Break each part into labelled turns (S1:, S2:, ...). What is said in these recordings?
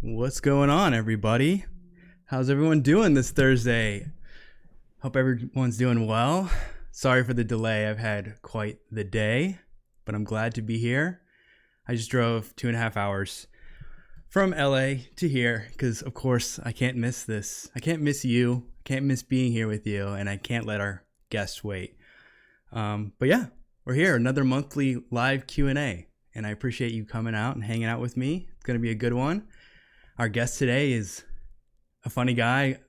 S1: What's going on, everybody? How's everyone doing this Thursday? Hope everyone's doing well. Sorry for the delay. I've had quite the day, but I'm glad to be here. I just drove 2.5 hours from LA to here because, of course, I can't miss this. I can't miss you. I can't miss being here with you, and I can't let our guests wait. But yeah, we're here. Another monthly live Q&A, and I appreciate you coming out and hanging out with me. It's going to be a good one. Our guest today is a funny guy,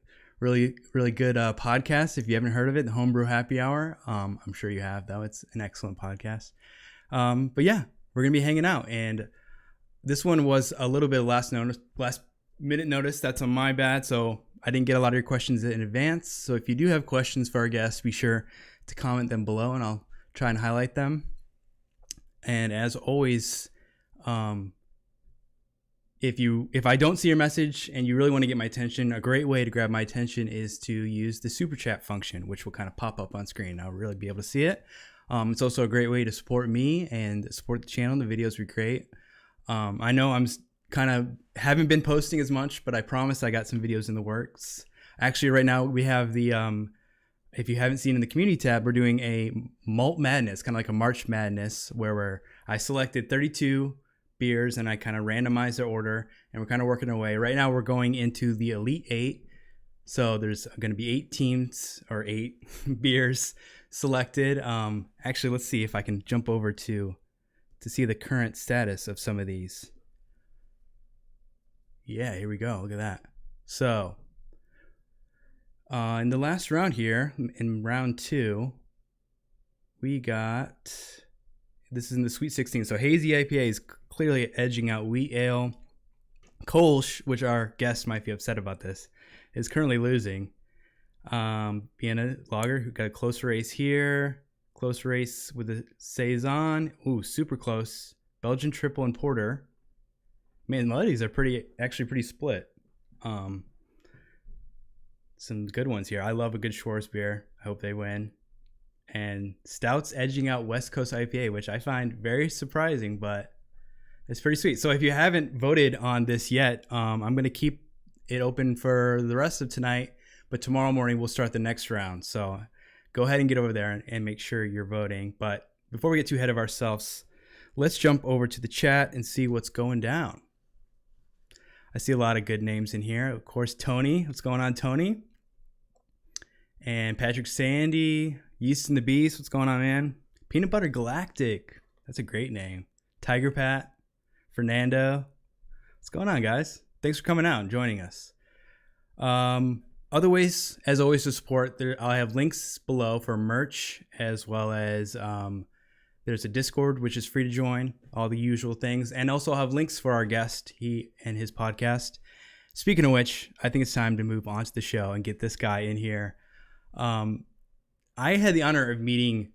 S1: really good podcast. If you haven't heard of it, the Homebrew Happy Hour. I'm sure you have, though. It's an excellent podcast. But yeah, we're going to be hanging out. And this one was a little bit of last minute notice. That's on my bad. So I didn't get a lot of your questions in advance. So if you do have questions for our guests, be sure to comment them below and I'll try and highlight them. And as always, if I don't see your message and you really want to get my attention, a great way to grab my attention is to use the super chat function, which will kind of pop up on screen. I'll really be able to see it. It's also a great way to support me and support the channel, the videos we create. I know I'm kind of haven't been posting as much, but I promise I got some videos in the works. Actually, right now we have the, if you haven't seen in the community tab, we're doing a Malt Madness, kind of like a March Madness, where I selected 32 beers and I kind of randomized their order and we're kind of working our way. Right now we're going into the Elite 8. So there's going to be 8 teams or 8 beers selected. Actually, let's see if I can jump over to see the current status of some of these. Yeah, here we go. Look at that. So in the last round here, in round 2, we got, this is in the Sweet 16. So Hazy IPA is clearly edging out Wheat Ale. Kölsch, which our guest might be upset about this, is currently losing. Vienna Lager, who got a close race here. Close race with the Saison. Ooh, super close. Belgian Triple and Porter. Man, a lot of these are actually pretty split. Some good ones here. I love a good Schwarz beer. I hope they win. And Stout's edging out West Coast IPA, which I find very surprising, but it's pretty sweet. So if you haven't voted on this yet, I'm going to keep it open for the rest of tonight, but tomorrow morning we'll start the next round. So go ahead and get over there and make sure you're voting. But before we get too ahead of ourselves, let's jump over to the chat and see what's going down. I see a lot of good names in here. Of course, Tony. What's going on, Tony? And Patrick Sandy, Yeast and the Beast. What's going on, man? Peanut Butter Galactic. That's a great name. Tiger Pat. Fernando. What's going on, guys? Thanks for coming out and joining us. Other ways, as always, to support, I have links below for merch, as well as there's a Discord, which is free to join, all the usual things. And also I'll have links for our guest, he and his podcast. Speaking of which, I think it's time to move on to the show and get this guy in here. I had the honor of meeting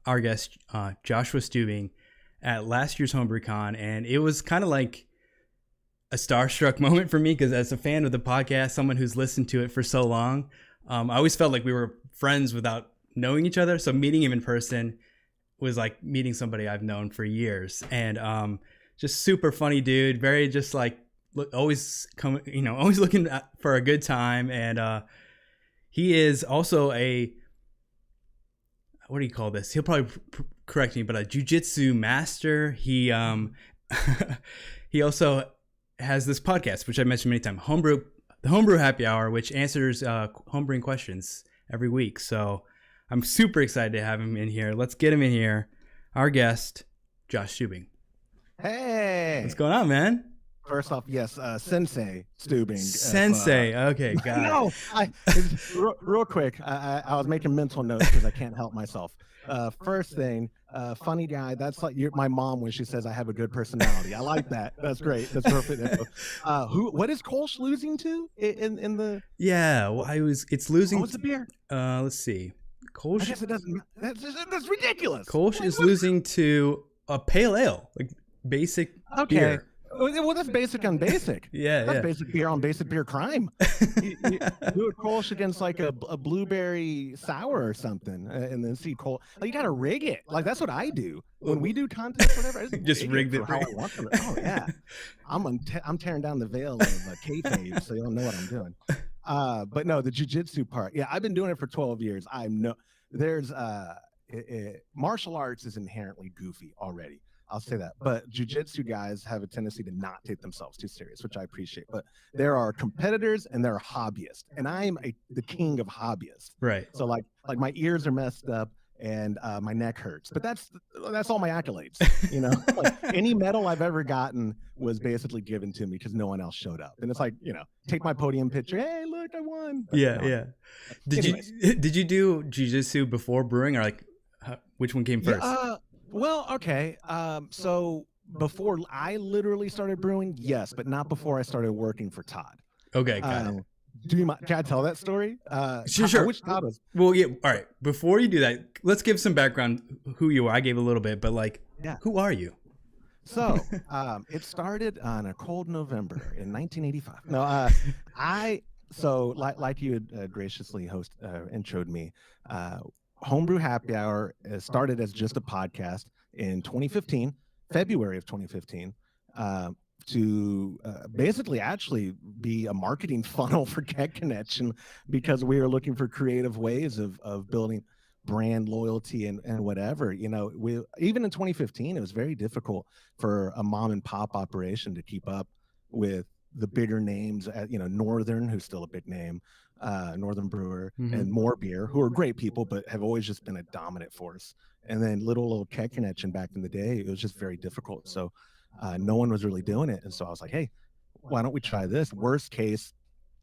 S1: our guest, Joshua Steubing, at last year's HomebrewCon, and it was kind of like a starstruck moment for me because as a fan of the podcast, someone who's listened to it for so long, I always felt like we were friends without knowing each other. So meeting him in person was like meeting somebody I've known for years, and just super funny dude, very just like always looking for a good time, and he is also a, what do you call this? He'll probably correct me, but a jiu-jitsu master. He he also has this podcast, which I mentioned many times, the Homebrew Happy Hour, which answers homebrewing questions every week. So I'm super excited to have him in here. Let's get him in here. Our guest, Josh Steubing.
S2: Hey,
S1: what's going on, man?
S2: First off, yes, Sensei Steubing.
S1: Sensei, okay, got
S2: it. No, real quick, I was making mental notes because I can't help myself. First thing, funny guy. That's like my mom when she says I have a good personality. I like that. That's great. That's perfect. What is Kolsch losing to in the?
S1: Yeah, well, it's losing.
S2: What's the beer?
S1: Let's see. Kolsch.
S2: I guess it doesn't. That's ridiculous.
S1: Kolsch is losing to a pale ale, like basic beer.
S2: Well, that's basic on basic.
S1: Yeah,
S2: That's
S1: yeah.
S2: basic beer on basic beer crime. You do a Kolsch against like a blueberry sour or something, and then see Kolsch. Like, you got to rig it. Like, that's what I do when we do contests, whatever. I
S1: Just
S2: rig
S1: rigged
S2: it
S1: it
S2: for how
S1: for
S2: I want to. Oh yeah, I'm tearing down the veil of kayfabe, so you'll know what I'm doing. But no, the jujitsu part. Yeah, I've been doing it for 12 years. There's martial arts is inherently goofy already. I'll say that. But jujitsu guys have a tendency to not take themselves too serious, which I appreciate. But there are competitors and there are hobbyists, and I'm the king of hobbyists.
S1: Right.
S2: So like my ears are messed up and my neck hurts, but that's all my accolades. You know, like any medal I've ever gotten was basically given to me because no one else showed up. And it's like, you know, take my podium picture. Hey, look, I won. But
S1: Yeah,
S2: no.
S1: yeah. Did you do jiu-jitsu before brewing, or like which one came first?
S2: Yeah, well, okay. So before I literally started brewing, yes, but not before I started working for Todd.
S1: Okay, got it.
S2: Can I tell that story?
S1: Sure.
S2: I wish Todd was.
S1: Well, yeah. All right. Before you do that, let's give some background who you are. I gave a little bit, but like,
S2: Yeah.
S1: who are you?
S2: So it started on a cold November in 1985. No, like you had graciously introed me. Homebrew Happy Hour started as just a podcast in 2015, February of 2015, to basically actually be a marketing funnel for Keg Connection, because we were looking for creative ways of building brand loyalty and whatever. You know, even in 2015, it was very difficult for a mom and pop operation to keep up with the bigger names at, you know, Northern, who's still a big name, Northern Brewer, and More Beer, who are great people, but have always just been a dominant force. And then little Keg Connection back in the day, it was just very difficult. So no one was really doing it. And so I was like, hey, why don't we try this? Worst case,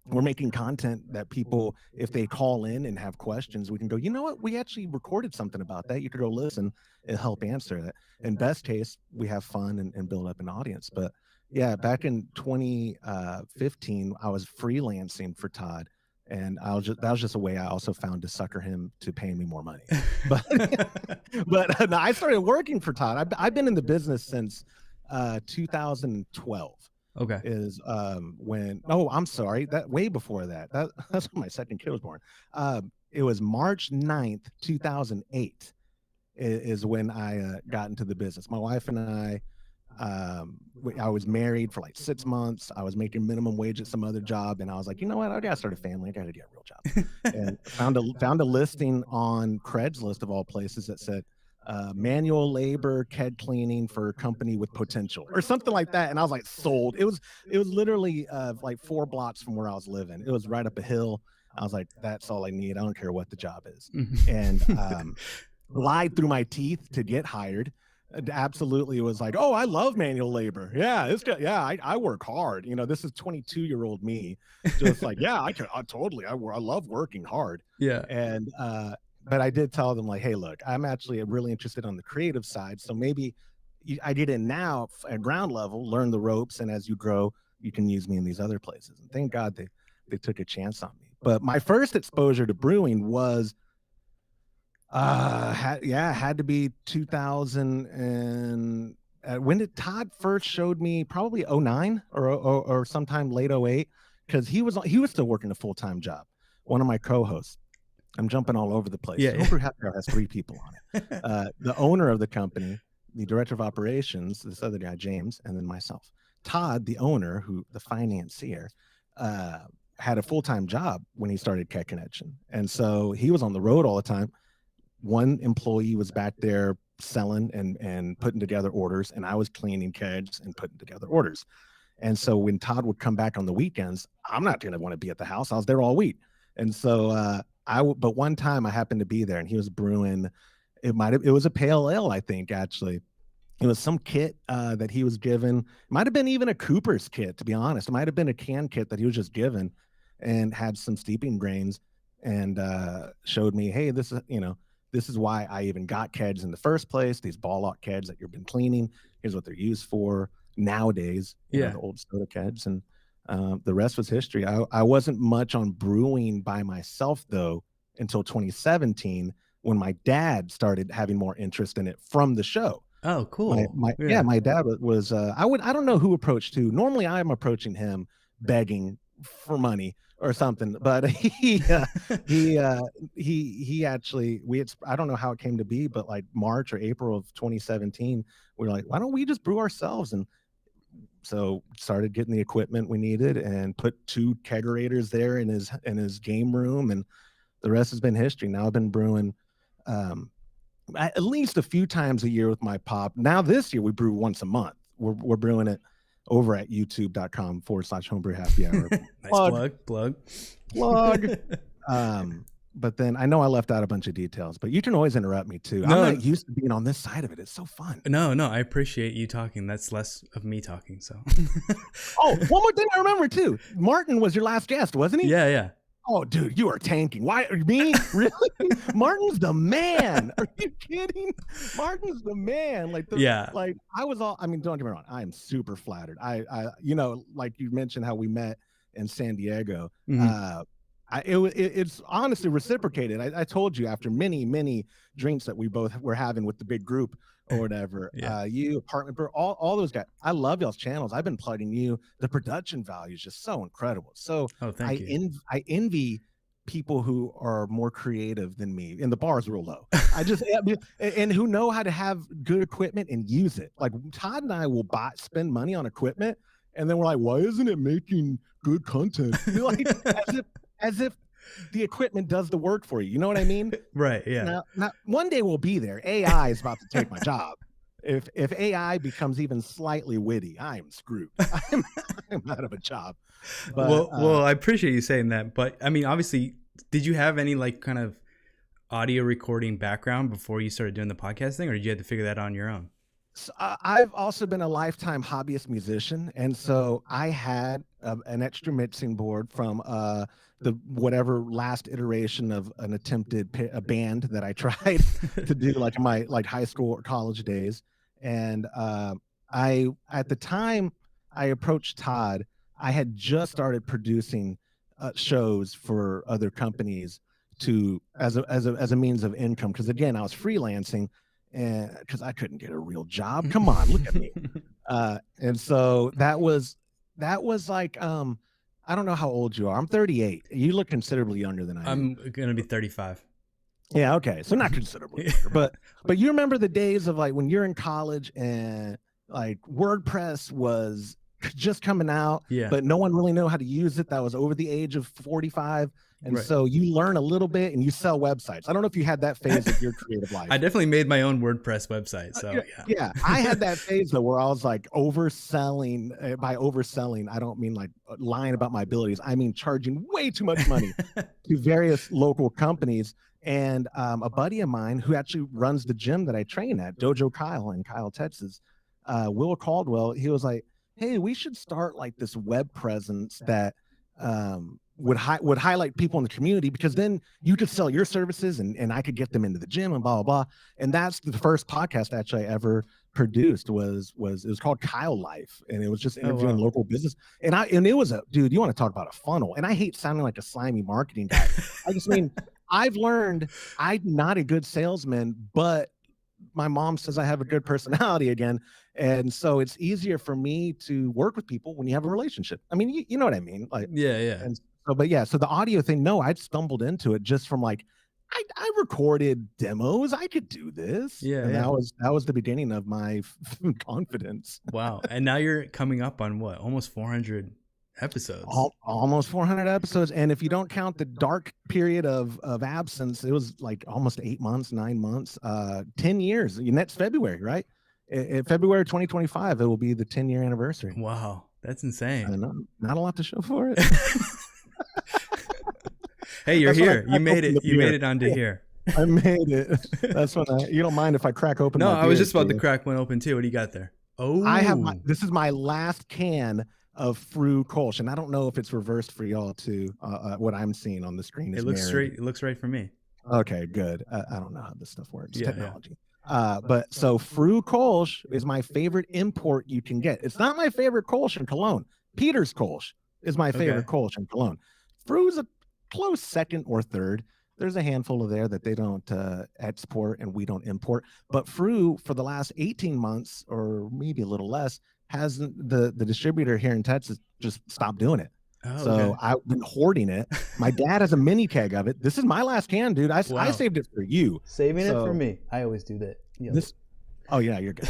S2: we're making content that people, if they call in and have questions, we can go, you know what, we actually recorded something about that. You could go listen and help answer that. In best case, we have fun and build up an audience. But yeah, back in 2015, I was freelancing for Todd, and that was just a way I also found to sucker him to pay me more money. But no, I started working for Todd. I've been in the business since 2012.
S1: Okay.
S2: Is I'm sorry, that way before that's when my second kid was born. It was March 9th, 2008 is when I got into the business. My wife and I was married for like 6 months. I was making minimum wage at some other job, and I was like, you know what, I gotta start a family. I gotta get a real job. And found a listing on Craigslist of all places that said manual labor keg cleaning for a company with potential or something like that, and I was like, sold. It was literally like 4 blocks from where I was living. It was right up a hill. I was like, that's all I need. I don't care what the job is. And lied through my teeth to get hired. Absolutely was like, oh, I love manual labor. Yeah, I work hard. You know, this is 22-year-old me, just like, yeah, I love working hard.
S1: Yeah.
S2: And but I did tell them, like, hey, look, I'm actually really interested on the creative side. So maybe I get in now at ground level, learn the ropes, and as you grow, you can use me in these other places. And thank God they took a chance on me. But my first exposure to brewing was had to be 2000. And when did Todd first showed me? Probably 09 or sometime late 08, because he was still working a full-time job. One of my co-hosts. I'm jumping all over the place.
S1: Yeah.
S2: Homebrew Happy Hour has 3 people on it. The owner of the company, the director of operations, this other guy, James, and then myself. Todd, the owner, the financier, had a full-time job when he started Keg Connection. And so he was on the road all the time. One employee was back there selling and putting together orders, and I was cleaning kegs and putting together orders. And so when Todd would come back on the weekends, I'm not going to want to be at the house. I was there all week. And so but one time I happened to be there, and he was brewing. It was a pale ale, I think, actually. It was some kit that he was given. It might have been even a Cooper's kit, to be honest. It might have been a can kit that he was just given, and had some steeping grains, and showed me, hey, this is why I even got kegs in the first place. These ball lock kegs that you've been cleaning. Here's what they're used for nowadays. The old soda kegs. And the rest was history. I wasn't much on brewing by myself, though, until 2017, when my dad started having more interest in it from the show.
S1: Oh, cool.
S2: My dad was I don't know who approached who. Normally I'm approaching him begging for money or something, but he actually I don't know how it came to be, but like March or April of 2017, we were like, why don't we just brew ourselves? And so started getting the equipment we needed and put 2 kegerators there in his game room, and the rest has been history. Now I've been brewing at least a few times a year with my pop. Now this year we brew once a month. We're brewing it over at youtube.com/homebrew happy hour.
S1: Nice plug.
S2: But then I know I left out a bunch of details, but you can always interrupt me too.
S1: No,
S2: I'm not used to being on this side of it. It's so fun.
S1: No, I appreciate you talking. That's less of me talking. So.
S2: Oh, one more thing I remember too. Martin was your last guest, wasn't he?
S1: Yeah.
S2: Oh, dude, you are tanking. Why me? Really? Martin's the man. Are you kidding? Martin's the man. Like I mean, don't get me wrong. I am super flattered. I like you mentioned how we met in San Diego.
S1: Mm-hmm.
S2: It's honestly reciprocated. I told you after many drinks that we both were having with the big group or whatever, you, Apartment Brew, all those guys. I love y'all's channels. I've been plugging you. The production value is just so incredible. So
S1: thank you.
S2: I envy people who are more creative than me, and the bar is real low. And who know how to have good equipment and use it. Like Todd and I will spend money on equipment, and then we're like, why isn't it making good content? Like, as if the equipment does the work for you. You know what I mean?
S1: Right. Yeah.
S2: Now, one day we'll be there. AI is about to take my job. If AI becomes even slightly witty, I'm screwed. I'm out of a job. But,
S1: well, I appreciate you saying that. But I mean, obviously, did you have any like kind of audio recording background before you started doing the podcast thing, or did you have to figure that out on your own?
S2: So, I've also been a lifetime hobbyist musician, and so I had an extra mixing board from the whatever last iteration of an attempted a band that I tried to do like in my high school or college days. And I at the time I approached Todd, I had just started producing shows for other companies as a means of income, because again I was freelancing. And because I couldn't get a real job. Come on, look at me. And so that was like, I don't know how old you are. I'm 38. You look considerably younger than I am.
S1: I'm going to be 35.
S2: Yeah. Okay. So not considerably younger, but you remember the days of like when you're in college and like WordPress was just coming out, but no one really knew how to use it. That was over the age of 45. And so you learn a little bit and you sell websites. I don't know if you had that phase of your creative life.
S1: I definitely made my own WordPress website. So
S2: yeah. I had that phase though where I was like overselling. By overselling, I don't mean like lying about my abilities. I mean charging way too much money to various local companies. And a buddy of mine who actually runs the gym that I train at, Dojo Kyle in Kyle, Texas, Will Caldwell, he was like, hey, we should start like this web presence that would highlight people in the community, because then you could sell your services and I could get them into the gym and blah, blah, blah. And that's the first podcast actually I ever produced was it was called Kyle Life. And it was just interviewing local business. And it was dude, you want to talk about a funnel. And I hate sounding like a slimy marketing guy. I just mean, I've learned I'm not a good salesman, but my mom says I have a good personality again. And so it's easier for me to work with people when you have a relationship. I mean, you know what I mean? Like,
S1: yeah.
S2: And so the audio thing, no, I'd stumbled into it just from like, I recorded demos. I could do this.
S1: Yeah.
S2: And that was the beginning of my confidence.
S1: Wow. And now you're coming up on what? Almost 400 episodes.
S2: Almost 400 episodes. And if you don't count the dark period of absence, it was like almost 9 months, 10 years. Next February, right? In February 2025, it will be the 10-year anniversary.
S1: Wow. That's insane.
S2: I know. Not a lot to show for it.
S1: Hey, you're here. You made it. You made it onto here.
S2: I made it. That's when you don't mind if I crack open.
S1: No, I was just about to crack one open too. What do you got there? Oh,
S2: this is my last can of Fru Kolsch, and I don't know if it's reversed for y'all too. What I'm seeing on the screen is
S1: it looks straight. It looks right for me.
S2: Okay, good. I don't know how this stuff works. Technology. But so Fru Kolsch is my favorite import you can get. It's not my favorite Kolsch in Cologne. Peter's Kolsch is my favorite Kolsch in Cologne. Fru is a close second or third. There's a handful of there that they don't export and we don't import. But Fru, for the last 18 months or maybe a little less, hasn't the distributor here in Texas just stopped doing it.
S1: Oh,
S2: So
S1: okay.
S2: I've been hoarding it. My dad has a mini keg of it. This is my last can, dude. I
S1: Wow.
S2: saved it for you.
S1: Saving it for
S2: So
S1: me. I always do that.
S2: this. Oh yeah, you're good.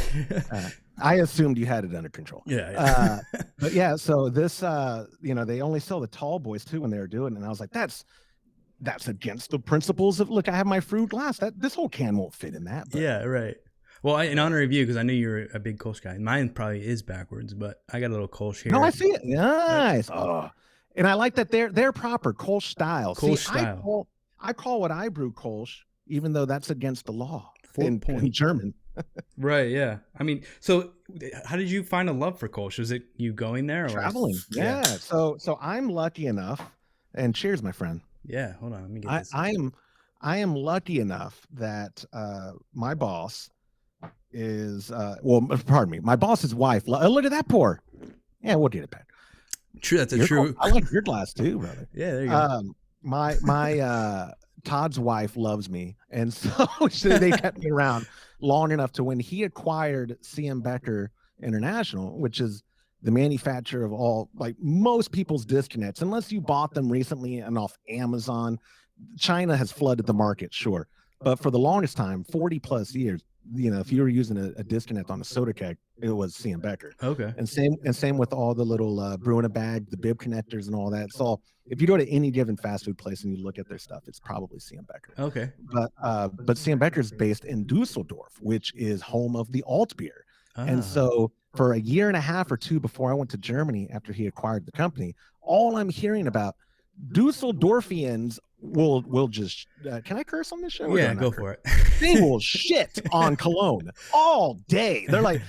S2: I assumed you had it under control.
S1: Yeah.
S2: But yeah, so this, they only sell the tall boys too when they were doing it, and I was like, that's against the principles of, look, I have my fruit glass. This whole can won't fit in that. But.
S1: Yeah, right. Well, in honor of you, because I knew you're a big Kolsch guy. Mine probably is backwards, but I got a little Kolsch here.
S2: No, I see it. Nice. Oh, and I like that they're proper Kolsch style.
S1: Kolsch style.
S2: I call what I brew Kolsch, even though that's against the law in German.
S1: Right. Yeah. I mean, so how did you find a love for Kolsch? Was it you going there or
S2: traveling? Yeah. So I'm lucky enough, and cheers, my friend.
S1: Yeah. Hold on. Let me get this.
S2: I am lucky enough that my boss is pardon me, my boss's wife. Look at that pour. Yeah, we'll get it back.
S1: True. That's a true.
S2: I like your glass too, brother.
S1: Yeah. There you go.
S2: My Todd's wife loves me, and so they kept me around long enough to when he acquired CM Becker International, which is the manufacturer of all, like most people's disconnects, unless you bought them recently and off Amazon. China has flooded the market, sure, but for the longest time, 40 plus years, if you were using a disconnect on a soda keg, it was CM Becker.
S1: Okay.
S2: And same with all the little brew in a bag, the bib connectors and all that. So if you go to any given fast food place and you look at their stuff, it's probably CM Becker.
S1: Okay.
S2: But CM Becker is based in Dusseldorf, which is home of the Altbier. And so for a year and a half or two before I went to Germany after he acquired the company, all I'm hearing about Dusseldorfians will just can I curse on this show?
S1: Yeah, go for it.
S2: They will shit on Cologne all day. They're like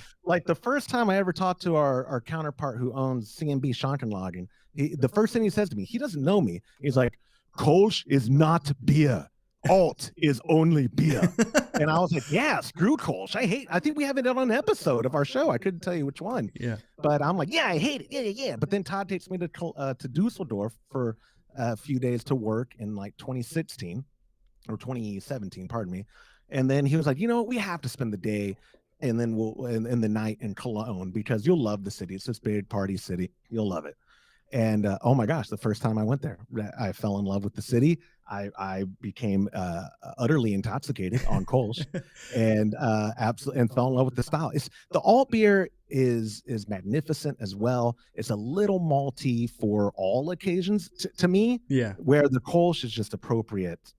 S2: the first time I ever talked to our counterpart who owns CMB Schankenlagen, the first thing he says to me, he doesn't know me. He's like, Kolsch is not beer. Alt is only beer. And I was like, yeah, screw Kolsch. I think we have it on an episode of our show. I couldn't tell you which one.
S1: Yeah.
S2: But I'm like, yeah, I hate it. Yeah. But then Todd takes me to Dusseldorf for a few days to work in like 2016 or 2017, pardon me. And then he was like, we have to spend the day and then we'll in the night in Cologne because you'll love the city. It's this big party city. You'll love it. And oh my gosh, the first time I went there, I fell in love with the city. I became utterly intoxicated on Kolsch and absolutely and fell in love with the style. The alt beer is magnificent as well. It's a little malty for all occasions to me.
S1: Yeah.
S2: Where the Kolsch is just appropriate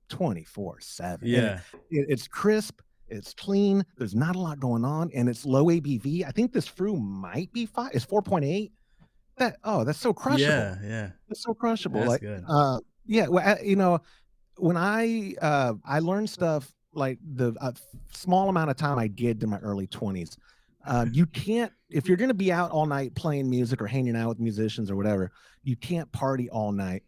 S2: 24/7.
S1: Yeah.
S2: It's crisp. It's clean. There's not a lot going on, and it's low ABV. I think this Fru might be 5. It's 4.8. That's so crushable.
S1: Yeah.
S2: It's so crushable.
S1: That's
S2: like,
S1: good.
S2: Yeah. Well, when I learned stuff like the small amount of time I did in my early 20s, you can't, if you're going to be out all night playing music or hanging out with musicians or whatever, you can't party all night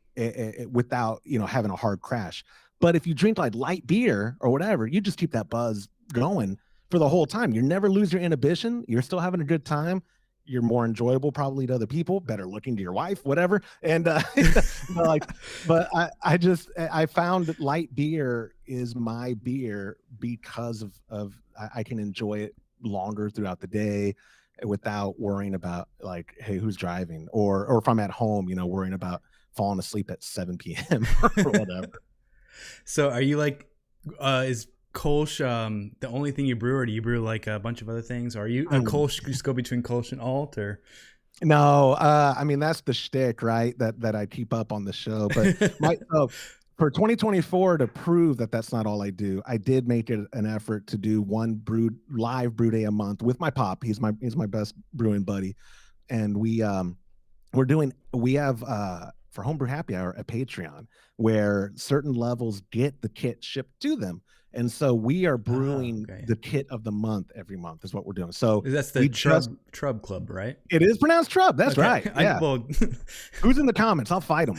S2: without, having a hard crash. But if you drink like light beer or whatever, you just keep that buzz going for the whole time. You never lose your inhibition. You're still having a good time. You're more enjoyable probably to other people, better looking to your wife, whatever. And but I found that light beer is my beer because of I can enjoy it longer throughout the day without worrying about like, hey, who's driving, or if I'm at home, worrying about falling asleep at 7 p.m. or whatever.
S1: So are you like, is Kolsch the only thing you brew, or do you brew like a bunch of other things? Or are you a Kolsch, just go between Kolsch and alt, or?
S2: No, I mean, that's the shtick, right? That I keep up on the show. But for 2024, to prove that that's not all I do, I did make it an effort to do one live brew day a month with my pop. He's my best brewing buddy, and we have for Homebrew Happy Hour a Patreon where certain levels get the kit shipped to them. And so we are brewing the kit of the month every month is what we're doing. So
S1: that's the Trub Club, right?
S2: It is pronounced Trub. That's right. Yeah. Who's in the comments? I'll fight them.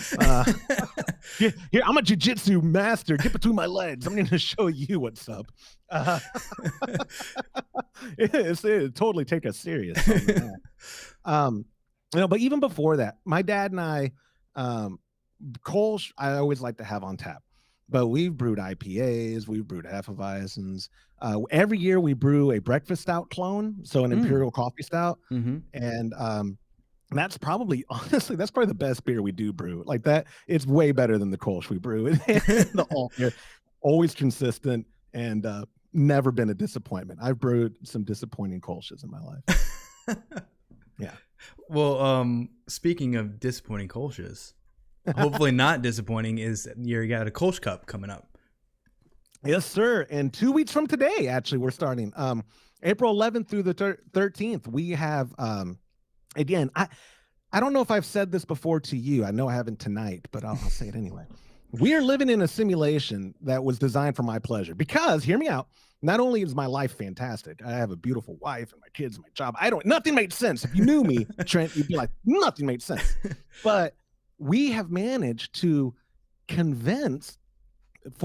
S2: Here, I'm a jiu-jitsu master. Get between my legs. I'm going to show you what's up. It totally take us serious. But even before that, my dad and I, Kolsch, I always like to have on tap. but we've brewed IPAs, we've brewed Hefeweizens. Every year we brew a breakfast stout clone, so an imperial coffee stout, and that's probably honestly that's probably the best beer we do brew. Like that, it's way better than the Kolsch we brew. The Altbier, always consistent and never been a disappointment. I've brewed some disappointing Kolsches in my life. Yeah.
S1: Well, speaking of disappointing Kolsches, hopefully not disappointing is you got a Kolsch Cup coming up.
S2: Yes, sir. And 2 weeks from today, actually, we're starting April 11th through the 13th. We have again, I don't know if I've said this before to you. I know I haven't tonight, but I'll say it anyway. We are living in a simulation that was designed for my pleasure because, hear me out, not only is my life fantastic, I have a beautiful wife and my kids and my job. Nothing made sense. If you knew me, Trent, you'd be like, nothing made sense. But we have managed to convince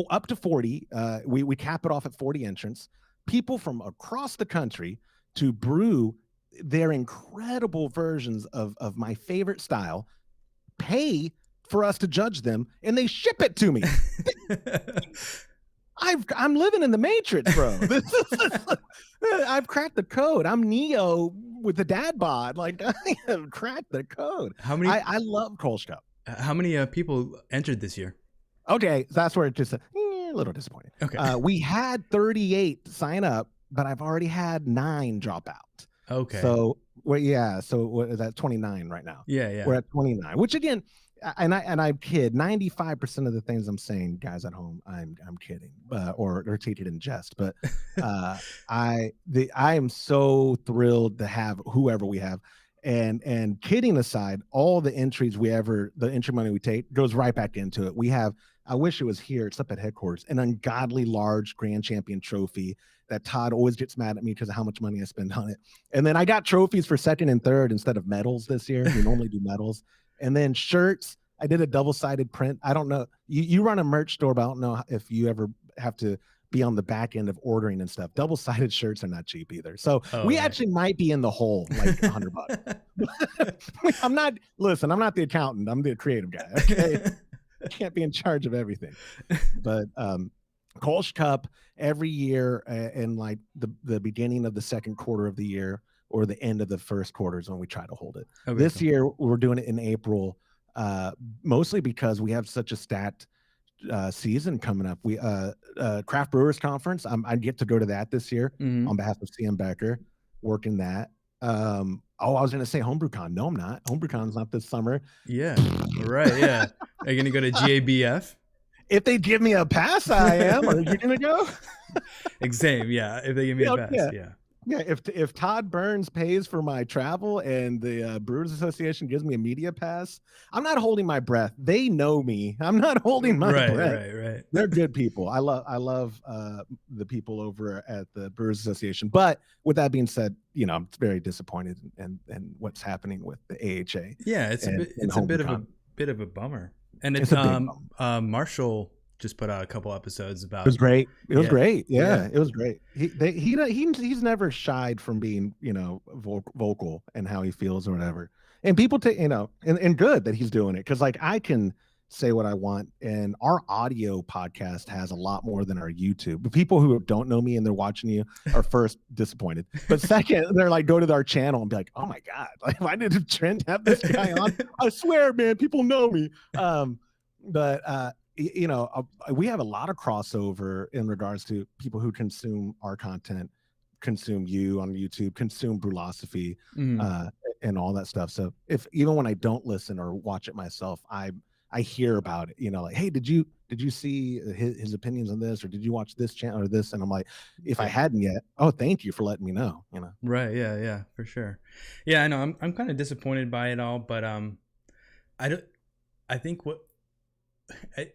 S2: up to 40, we cap it off at 40 entrants, people from across the country to brew their incredible versions of my favorite style, pay for us to judge them, and they ship it to me. I'm living in the Matrix, bro. I've cracked the code. I'm Neo with the dad bod. Like, I have cracked the code.
S1: How many?
S2: I love Kolsch Cup.
S1: How many people entered this year?
S2: Okay, so that's where it just a little disappointing.
S1: Okay.
S2: We had 38 sign up, but I've already had 9 drop out.
S1: Okay.
S2: So so what is that, 29 right now?
S1: Yeah.
S2: We're at 29, which again, and I kid, 95% of the things I'm saying, guys at home, I'm kidding, or take it in jest. But I am so thrilled to have whoever we have. And kidding aside, all the entries the entry money we take goes right back into it. We have, I wish it was here, it's up at headquarters, an ungodly large grand champion trophy that Todd always gets mad at me because of how much money I spend on it. And then I got trophies for second and third instead of medals this year. We normally do medals. And then shirts, I did a double-sided print. I don't know. You run a merch store, but I don't know if you ever have to be on the back end of ordering and stuff. Double-sided shirts are not cheap either. So we actually might be in the hole, like $100. I'm not the accountant. I'm the creative guy. Okay. I can't be in charge of everything. But Kolsch Cup every year in like the beginning of the second quarter of the year or the end of the first quarter is when we try to hold it. Okay, this year we're doing it in April, mostly because we have such a stacked season coming up. We Craft Brewers Conference. I get to go to that this year on behalf of CM Becker, working that. I was going to say HomebrewCon. No, I'm not. HomebrewCon's not this summer.
S1: Yeah, right. Yeah. Are you going to go to GABF?
S2: If they give me a pass, I am. Are you going to go?
S1: Same. Yeah. If they give me a pass. Yeah.
S2: Yeah, if Todd Burns pays for my travel and the Brewers Association gives me a media pass, I'm not holding my breath. They know me. I'm not holding my breath.
S1: Right.
S2: They're good people. I love the people over at the Brewers Association. But with that being said, I'm very disappointed in what's happening with the AHA.
S1: Yeah, it's a bit of a bummer. And it's Marshall just put out a couple episodes about.
S2: It was great. It was great. Yeah, it was great. He's never shied from being vocal and how he feels or whatever. And people take and good that he's doing it, because like I can say what I want, and our audio podcast has a lot more than our YouTube. But people who don't know me and they're watching you are first disappointed, but second they're like, go to our channel and be like, oh my god, like why did Trent have this guy on? I swear, man, people know me. We have a lot of crossover in regards to people who consume our content, consume you on YouTube, consume Brewlosophy, and all that stuff. So even when I don't listen or watch it myself, I hear about it, like, hey, did you see his opinions on this, or did you watch this channel or this? And I'm like, if I hadn't yet, oh, thank you for letting me know,
S1: Right. Yeah, for sure. Yeah, I know. I'm kind of disappointed by it all, but I think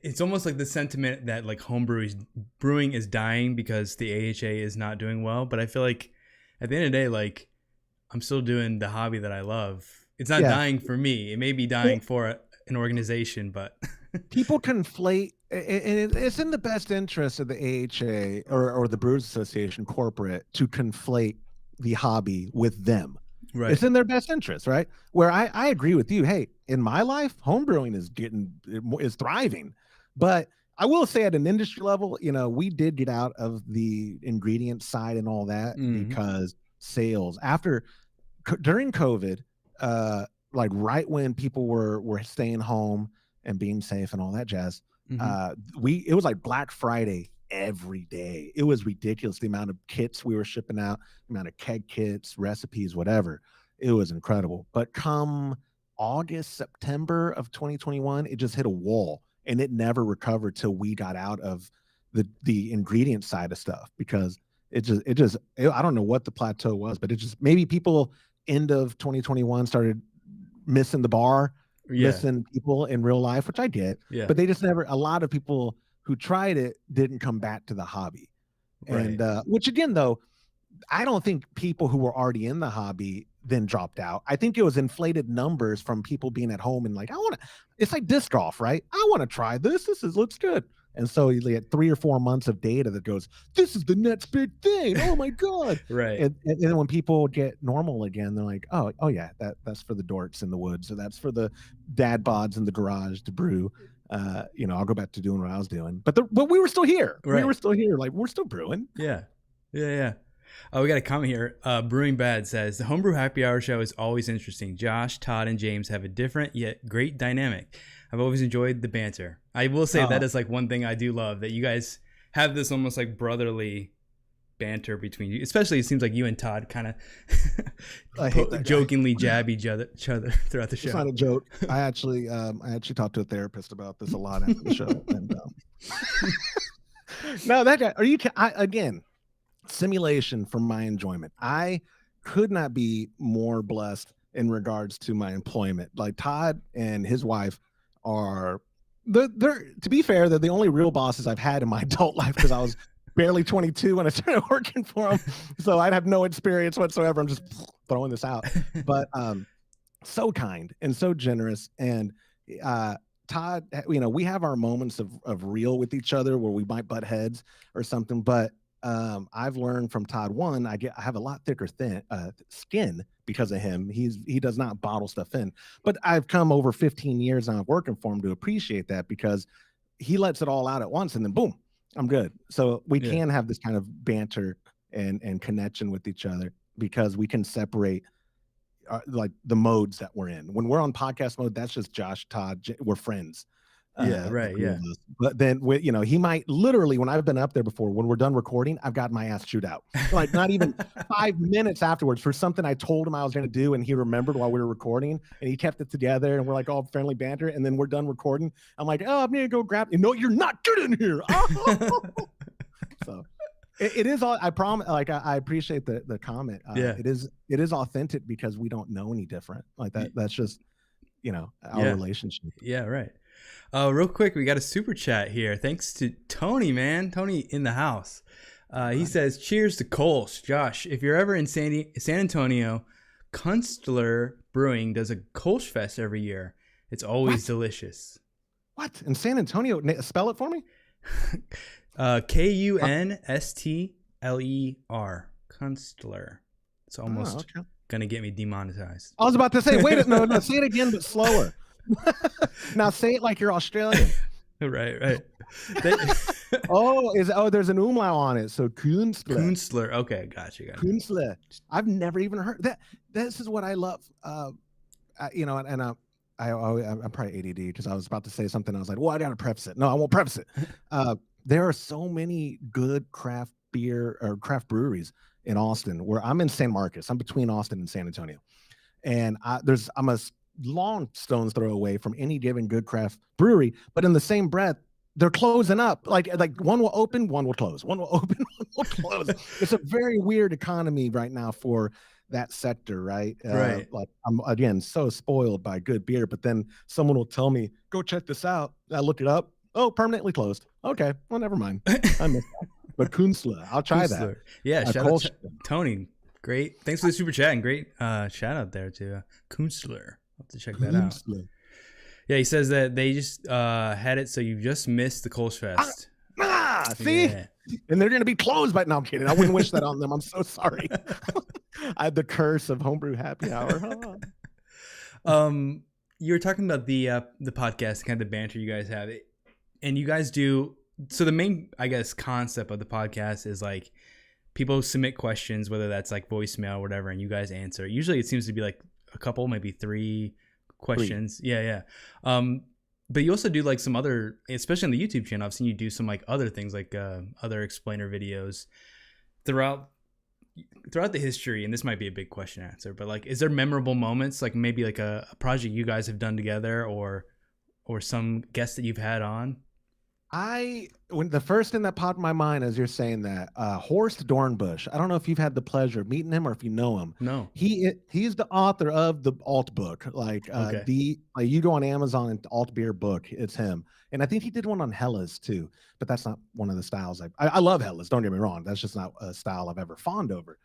S1: it's almost like the sentiment that like brewing is dying because the AHA is not doing well. But I feel like at the end of the day, like I'm still doing the hobby that I love. It's not dying for me. It may be dying for an organization, but
S2: people conflate, and it's in the best interest of the AHA or the Brewers Association corporate to conflate the hobby with them. Right. It's in their best interest, right? Where I agree with you. Hey, in my life, homebrewing is thriving, but I will say at an industry level, we did get out of the ingredient side and all that because sales during COVID, like right when people were staying home and being safe and all that jazz, it was like Black Friday every day. It was ridiculous, the amount of kits we were shipping out, the amount of keg kits, recipes, whatever. It was incredible. But come August, September of 2021, it just hit a wall, and it never recovered till we got out of the ingredient side of stuff, because I don't know what the plateau was, but it just, maybe people end of 2021 started missing the bar, missing people in real life, which I get, but they just never, a lot of people who tried it didn't come back to the hobby. And which again, though, I don't think people who were already in the hobby then dropped out. I think it was inflated numbers from people being at home and like, it's like disc golf, right? I want to try this. Looks good. And so you get 3 or 4 months of data that goes, this is the next big thing. Oh my God.
S1: Right.
S2: And then when people get normal again, they're like, oh yeah, that's for the dorks in the woods. So that's for the dad bods in the garage to brew. I'll go back to doing what I was doing. But we were still here. Right. We were still here. Like, we're still brewing.
S1: Yeah. Oh, we got a comment here. Brewing Bad says, the Homebrew Happy Hour show is always interesting. Josh, Todd, and James have a different yet great dynamic. I've always enjoyed the banter. I will say that is like one thing I do love, that you guys have this almost like brotherly banter between you. Especially it seems like you and Todd kind of jokingly jab each other throughout the show.
S2: It's not a joke. I actually talked to a therapist about this a lot after the show. And, no, that guy, again, simulation for my enjoyment. I could not be more blessed in regards to my employment. Like, Todd and his wife are, they're to be fair, they're the only real bosses I've had in my adult life, because I was barely 22 when I started working for them. So I'd have no experience whatsoever. I'm just throwing this out. But so kind and so generous. And Todd, we have our moments of real with each other where we might butt heads or something, but I've learned from Todd, one, I have a lot thicker skin because of him. He does not bottle stuff in, but I've come over 15 years now working for him to appreciate that, because he lets it all out at once and then boom, I'm good. So we can have this kind of banter and connection with each other, because we can separate like the modes that we're in. When we're on podcast mode, that's just Josh, Todd, we're friends. But then he might literally, when I've been up there before, when we're done recording, I've got my ass chewed out, like not even 5 minutes afterwards, for something I told him I was going to do, and he remembered while we were recording, and he kept it together, and we're like all friendly banter, and then we're done recording. I'm like, I'm gonna go grab, no, you're not good in here. So it is all, I promise, like I appreciate the comment. It is authentic, because we don't know any different like that. That's just our relationship.
S1: Right. Real quick, we got a super chat here. Thanks to Tony, man. Tony in the house. He says, cheers to Kolsch. Josh, if you're ever in San Antonio, Kunstler Brewing does a Kolsch Fest every year. It's always delicious.
S2: What? In San Antonio? Spell it for me.
S1: Kunstler. Kunstler. It's almost going to get me demonetized.
S2: I was about to say, wait, no, say it again, but slower. Now say it like you're Australian.
S1: Right.
S2: There's an umlaut on it. So Kunstler.
S1: Okay, gotcha.
S2: Kunstler. I've never even heard that. This is what I love. I'm probably ADD, because I was about to say something. I was like, well, I gotta preface it. No, I won't preface it. There are so many good craft beer or craft breweries in Austin, where I'm in San Marcos. I'm between Austin and San Antonio, and I'm a long stone's throw away from any given good craft brewery, but in the same breath, they're closing up. Like one will open, one will close. One will open, one will close. It's a very weird economy right now for that sector, right?
S1: Right.
S2: Like, I'm again so spoiled by good beer, but then someone will tell me, "Go check this out." I look it up. Oh, permanently closed. Okay, well, never mind. I missed that. But Kunstler, I'll try that.
S1: Yeah, shout out to Tony. Great. Thanks for the super chat, and great shout out there to Kunstler. I'll have to check that out. Yeah, he says that they just had it, so you just missed the Kolsch Fest.
S2: See? Yeah. And they're going to be closed, but no, I'm kidding. I wouldn't wish that on them. I'm so sorry. I had the curse of Homebrew Happy Hour.
S1: You were talking about the podcast, kind of the banter you guys have. And you guys do, so the main, I guess, concept of the podcast is like people submit questions, whether that's like voicemail or whatever, and you guys answer. Usually it seems to be like a couple, maybe 3 questions. Yeah. But you also do like some other, especially on the YouTube channel, I've seen you do some like other things, like other explainer videos throughout the history. And this might be a big question answer, but like, is there memorable moments, like maybe like a project you guys have done together, or some guests that you've had on?
S2: When the first thing that popped in my mind as you're saying that, Horst Dornbush. I don't know if you've had the pleasure of meeting him or if you know him.
S1: No.
S2: He's the author of the Alt book. Like
S1: Okay.
S2: you go on Amazon and Altbier book, it's him. And I think he did one on Hellas too, but that's not one of the styles. I love Hellas. Don't get me wrong. That's just not a style I've ever fawned over.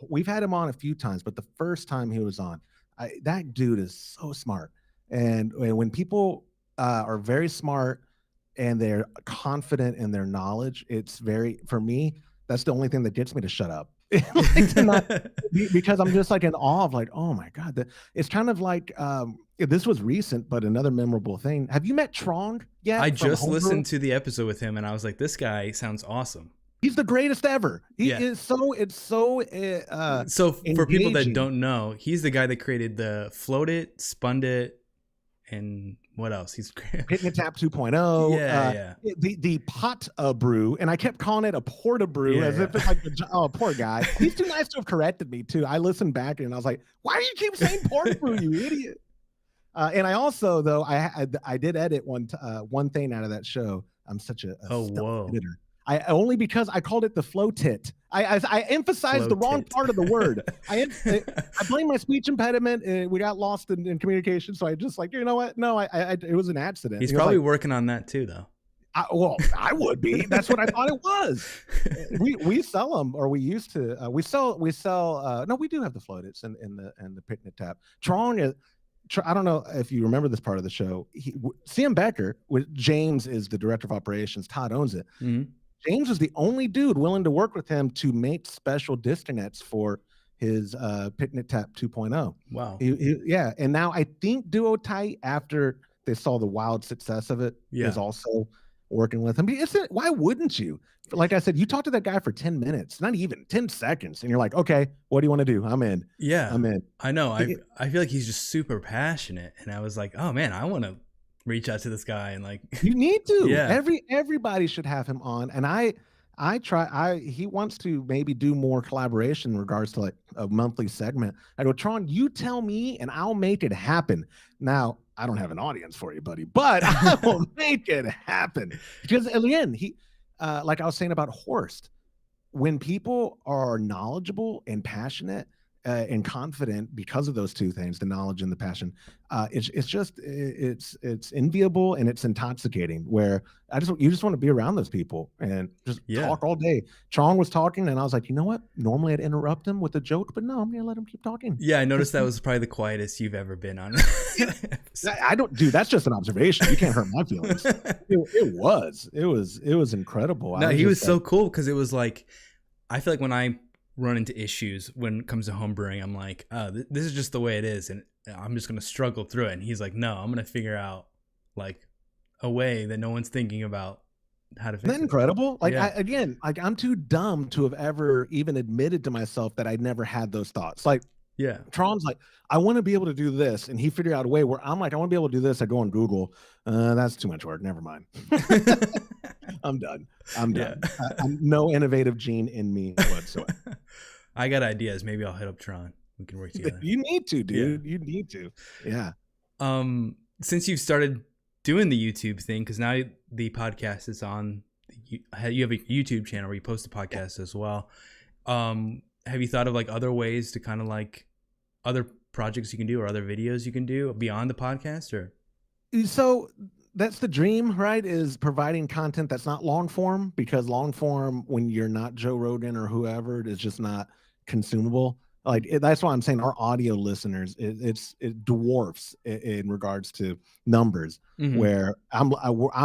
S2: We've had him on a few times, but the first time he was on, that dude is so smart. And when people are very smart and they're confident in their knowledge, it's very, for me, that's the only thing that gets me to shut up. Like to not, because I'm just like in awe of like, oh my God. It's kind of like, this was recent, but another memorable thing. Have you met Trong yet?
S1: I just listened to the episode with him and I was like, this guy sounds awesome.
S2: He's the greatest ever. He is so, it's so
S1: so for people that don't know, he's the guy that created the Float It, Spun It, and what else? He's
S2: Picnic Tap 2.0. The pot brew, and I kept calling it a porta brew if it's like poor guy. He's too nice to have corrected me too. I listened back and I was like, why do you keep saying porta brew, you idiot? And I also, though, I did edit one thing out of that show. I'm such a editor. Only because I called it the flow tit. I emphasized the wrong part of the word. I blame my speech impediment. We got lost in communication. So I just like, you know what? No, it was an accident.
S1: He's probably working on that too, though.
S2: I would be. That's what I thought it was. We sell them, or we used to. We sell. No, we do have the floatits and the picnic tap. Trong is. I don't know if you remember this part of the show. CM Becker, James is the director of operations. Todd owns it. Mm-hmm. James was the only dude willing to work with him to make special disternets for his Picnic Tap 2.0.
S1: Wow.
S2: Yeah. And now I think Duo Tight, after they saw the wild success of it, is also working with him. Why wouldn't you? Like I said, you talk to that guy for 10 minutes, not even 10 seconds. And you're like, okay, what do you want to do? I'm in.
S1: Yeah.
S2: I'm in.
S1: I know. I feel like he's just super passionate. And I was like, oh man, I want to reach out to this guy and like
S2: you need to. Everybody should have him on. And he wants to maybe do more collaboration in regards to like a monthly segment. I go, Tron, you tell me and I'll make it happen. Now I don't have an audience for you, buddy, but I will make it happen. Because again, like I was saying about Horst, when people are knowledgeable and passionate and confident because of those two things, the knowledge and the passion, it's enviable and it's intoxicating. Where you just want to be around those people and just talk all day. Chong was talking and I was like, you know what? Normally I'd interrupt him with a joke, but no, I'm gonna let him keep talking.
S1: Yeah, I noticed that was probably the quietest you've ever been on.
S2: I don't, dude. That's just an observation. You can't hurt my feelings. It was incredible.
S1: No, he was so cool because it was like, I feel like when I run into issues when it comes to homebrewing, I'm like, oh, this is just the way it is, and I'm just gonna struggle through it. And he's like, no, I'm gonna figure out like a way that no one's thinking about how to fix it.
S2: Isn't that incredible? Like I'm too dumb to have ever even admitted to myself that I'd never had those thoughts. Like, Tron's like, I want to be able to do this, and he figured out a way where I'm like, I want to be able to do this. I go on Google. That's too much work. Never mind. I'm done. I'm no innovative gene in me whatsoever.
S1: I got ideas. Maybe I'll hit up Tron. We can work together.
S2: You need to, dude. You need to. Yeah.
S1: Since you've started doing the YouTube thing, because now the podcast is on, you have a YouTube channel where you post the podcast as well. Have you thought of like other ways to kind of like other projects you can do or other videos you can do beyond the podcast? Or
S2: so that's the dream, right? Is providing content that's not long form, because long form, when you're not Joe Rogan or whoever, it is just not consumable. Like that's why I'm saying our audio listeners, it dwarfs in regards to numbers. Mm-hmm. Where I'm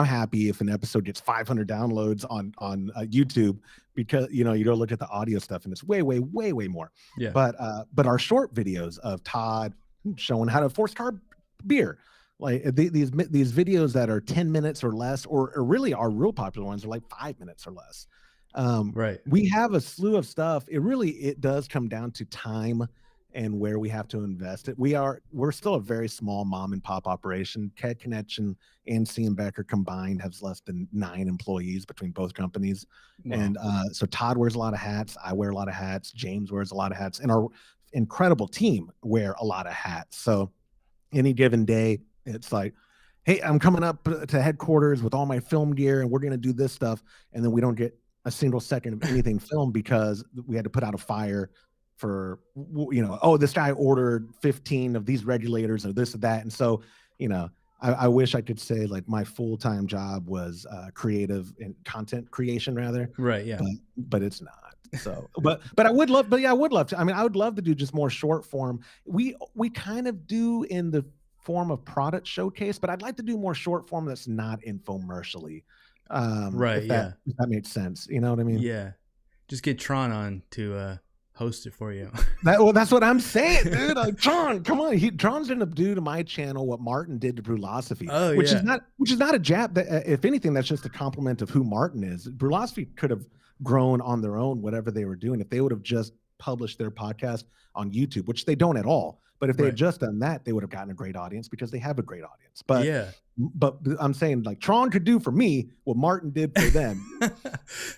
S2: happy if an episode gets 500 downloads on YouTube, because you go look at the audio stuff and it's way more. Yeah. But our short videos of Todd showing how to force carb beer, Like these videos that are 10 minutes or less, or really our real popular ones are like 5 minutes or less.
S1: Right.
S2: We have a slew of stuff. It does come down to time and where we have to invest it. We're still a very small mom and pop operation. Keg Connection and C and Becker combined has less than 9 employees between both companies.
S1: Wow.
S2: And so Todd wears a lot of hats. I wear a lot of hats. James wears a lot of hats, and our incredible team wear a lot of hats. So any given day, it's like, hey, I'm coming up to headquarters with all my film gear and we're going to do this stuff. And then we don't get a single second of anything filmed because we had to put out a fire for, oh, this guy ordered 15 of these regulators or this or that. And so, I wish I could say like my full-time job was creative and content creation rather.
S1: Right. Yeah.
S2: But it's not. So, but I would love to. I mean, I would love to do just more short form. We kind of do in the form of product showcase, but I'd like to do more short form that's not infomercially.
S1: Right.
S2: If that makes sense. You know what I mean?
S1: Yeah. Just get Tron on to host it for you.
S2: That's what I'm saying, dude. Like, Tron, come on. Tron's gonna do to my channel what Martin did to Brewlosophy, which is not a jab. If anything, that's just a compliment of who Martin is. Brewlosophy could have grown on their own, whatever they were doing, if they would have just published their podcast on YouTube, which they don't at all. But if they had just done that, they would have gotten a great audience because they have a great audience. But I'm saying like Tron could do for me what Martin did for them.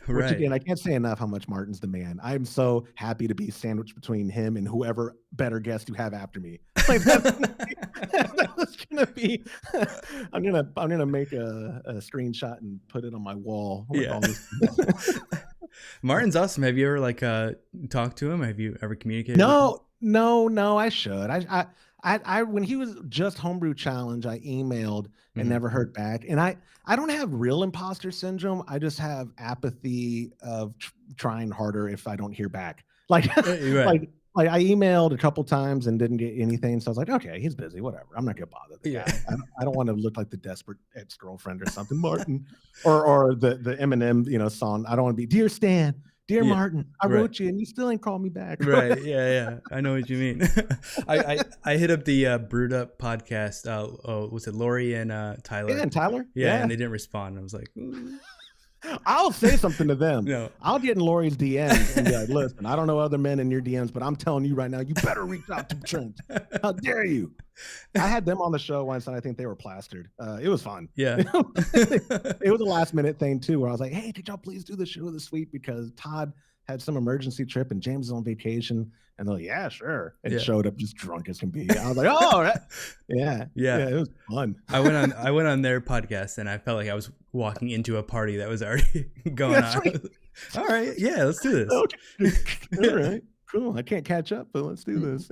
S2: Which again, I can't say enough how much Martin's the man. I'm so happy to be sandwiched between him and whoever better guest you have after me. Like that's gonna be. I'm gonna make a screenshot and put it on my wall.
S1: Yeah. Martin's awesome. Have you ever talked to him? Have you ever communicated?
S2: No, I should. I when he was just Homebrew Challenge, I emailed and never heard back. And I don't have real imposter syndrome. I just have apathy of trying harder if I don't hear back. Like I emailed a couple times and didn't get anything. So I was like, okay, he's busy, whatever. I'm not gonna bother the guy. I don't want to look like the desperate ex-girlfriend or something, Martin, or the Eminem, song. I don't want to be Dear Stan. Dear Martin, I wrote you and you still ain't called me back.
S1: Right. Yeah. I know what you mean. I hit up the Brewed Up podcast. Was it Lori and Tyler?
S2: Yeah, and Tyler.
S1: Yeah, and they didn't respond. I was like, ooh.
S2: I'll say something to them.
S1: No.
S2: I'll get in Lori's DMs and be like, listen, I don't know other men in your DMs, but I'm telling you right now, you better reach out to Trent. How dare you? I had them on the show once and I think they were plastered. It was fun.
S1: Yeah.
S2: It was a last minute thing too, where I was like, hey, could y'all please do the show this week? Because Todd had some emergency trip and James is on vacation. And they're like, yeah, sure. And showed up just drunk as can be. I was like, oh, right. Yeah, it was fun.
S1: I went on their podcast and I felt like I was walking into a party that was already going on. Right. All right, yeah, let's do this.
S2: Okay. All right, cool. I can't catch up, but let's do this.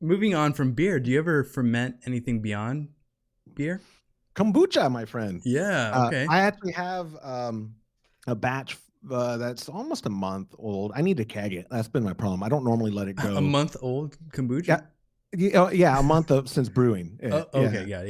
S1: Moving on from beer, do you ever ferment anything beyond beer?
S2: Kombucha, my friend.
S1: Yeah. Okay.
S2: I actually have a batch that's almost a month old. I need to keg it. That's been my problem. I don't normally let it go.
S1: A month old kombucha?
S2: Yeah, a month since brewing.
S1: Okay,
S2: yeah.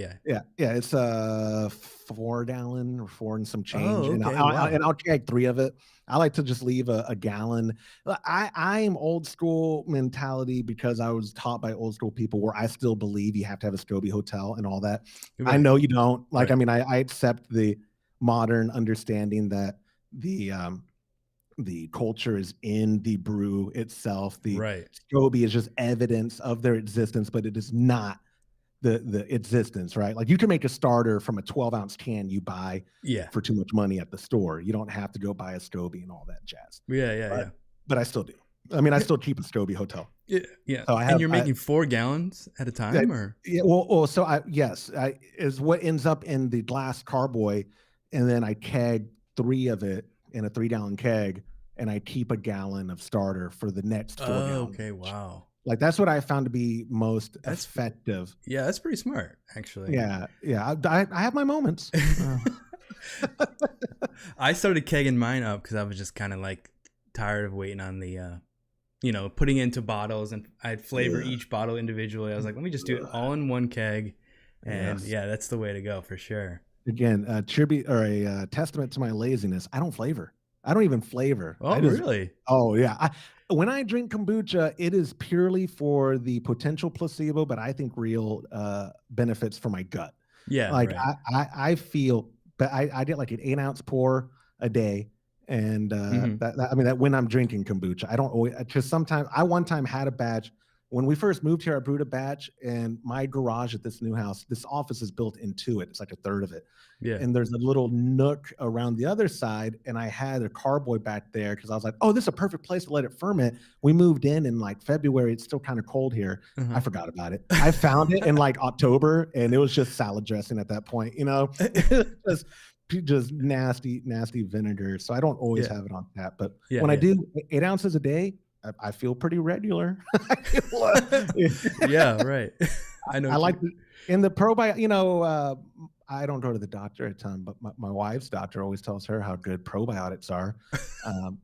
S2: It's 4 gallon or 4 and some change.
S1: Oh, okay.
S2: And I'll keg 3 of it. I like to just leave a gallon. I am old school mentality because I was taught by old school people where I still believe you have to have a SCOBY hotel and all that. Right. I know you don't. I mean, I accept the modern understanding that the culture is in the brew itself. The SCOBY is just evidence of their existence, but it is not the existence, right? Like you can make a starter from a 12-ounce can you buy for too much money at the store. You don't have to go buy a SCOBY and all that jazz. But I still do. I mean, I still keep a SCOBY hotel.
S1: Yeah. So and you're making 4 gallons at a time, or?
S2: Yeah. Well, so I is what ends up in the glass carboy, and then I keg 3 of it in a 3-gallon keg, and I keep a gallon of starter for the next 4 gallons.
S1: Okay. Wow.
S2: Like that's what I found to be most effective.
S1: Yeah, that's pretty smart, actually.
S2: Yeah. I have my moments.
S1: I started kegging mine up because I was just kind of like tired of waiting on the, putting into bottles, and I'd flavor each bottle individually. I was like, let me just do it all in one keg, and that's the way to go for sure.
S2: Again, a tribute or a testament to my laziness. I don't flavor. I don't even flavor.
S1: Oh, really?
S2: Oh, yeah. when I drink kombucha, it is purely for the potential placebo, but I think real benefits for my gut.
S1: Yeah,
S2: Like
S1: right.
S2: I feel, but I get like an 8-ounce pour a day, and
S1: Hmm.
S2: I mean that when I'm drinking kombucha, I don't always, because sometimes I one time had a batch when we first moved here. I brewed a batch, and my garage at this new house, this office is built into it. It's like a third of it,
S1: Yeah.
S2: and there's a little nook around the other side, and I had a carboy back there because I was like, oh, this is a perfect place to let it ferment. We moved in like February. It's still kind of cold here. I
S1: Uh-huh.
S2: forgot about it. I found it in like October, and it was just salad dressing at that point. Just nasty, nasty vinegar. So I don't always
S1: Yeah.
S2: have it on tap, but
S1: Yeah.
S2: when I
S1: Yeah.
S2: do 8 ounces a day, I feel pretty regular.
S1: Yeah. Right. I know.
S2: I
S1: What
S2: like
S1: you,
S2: in the probiotic, I don't go to the doctor a ton, but my wife's doctor always tells her how good probiotics are.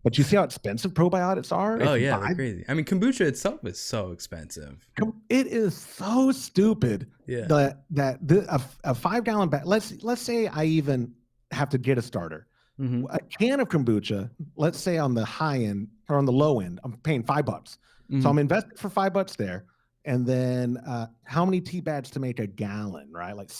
S2: But you see how expensive probiotics are
S1: oh
S2: if you
S1: yeah, they're
S2: buy
S1: crazy. I mean, kombucha itself is so expensive.
S2: it is so stupid
S1: Yeah.
S2: that a 5 gallon bag. Let's say I even have to get a starter.
S1: Hmm.
S2: A can of kombucha, let's say on the high end or on the low end, I'm paying $5. So I'm
S1: Hmm.
S2: investing for $5 there. And then how many tea bags to make a gallon, right? Like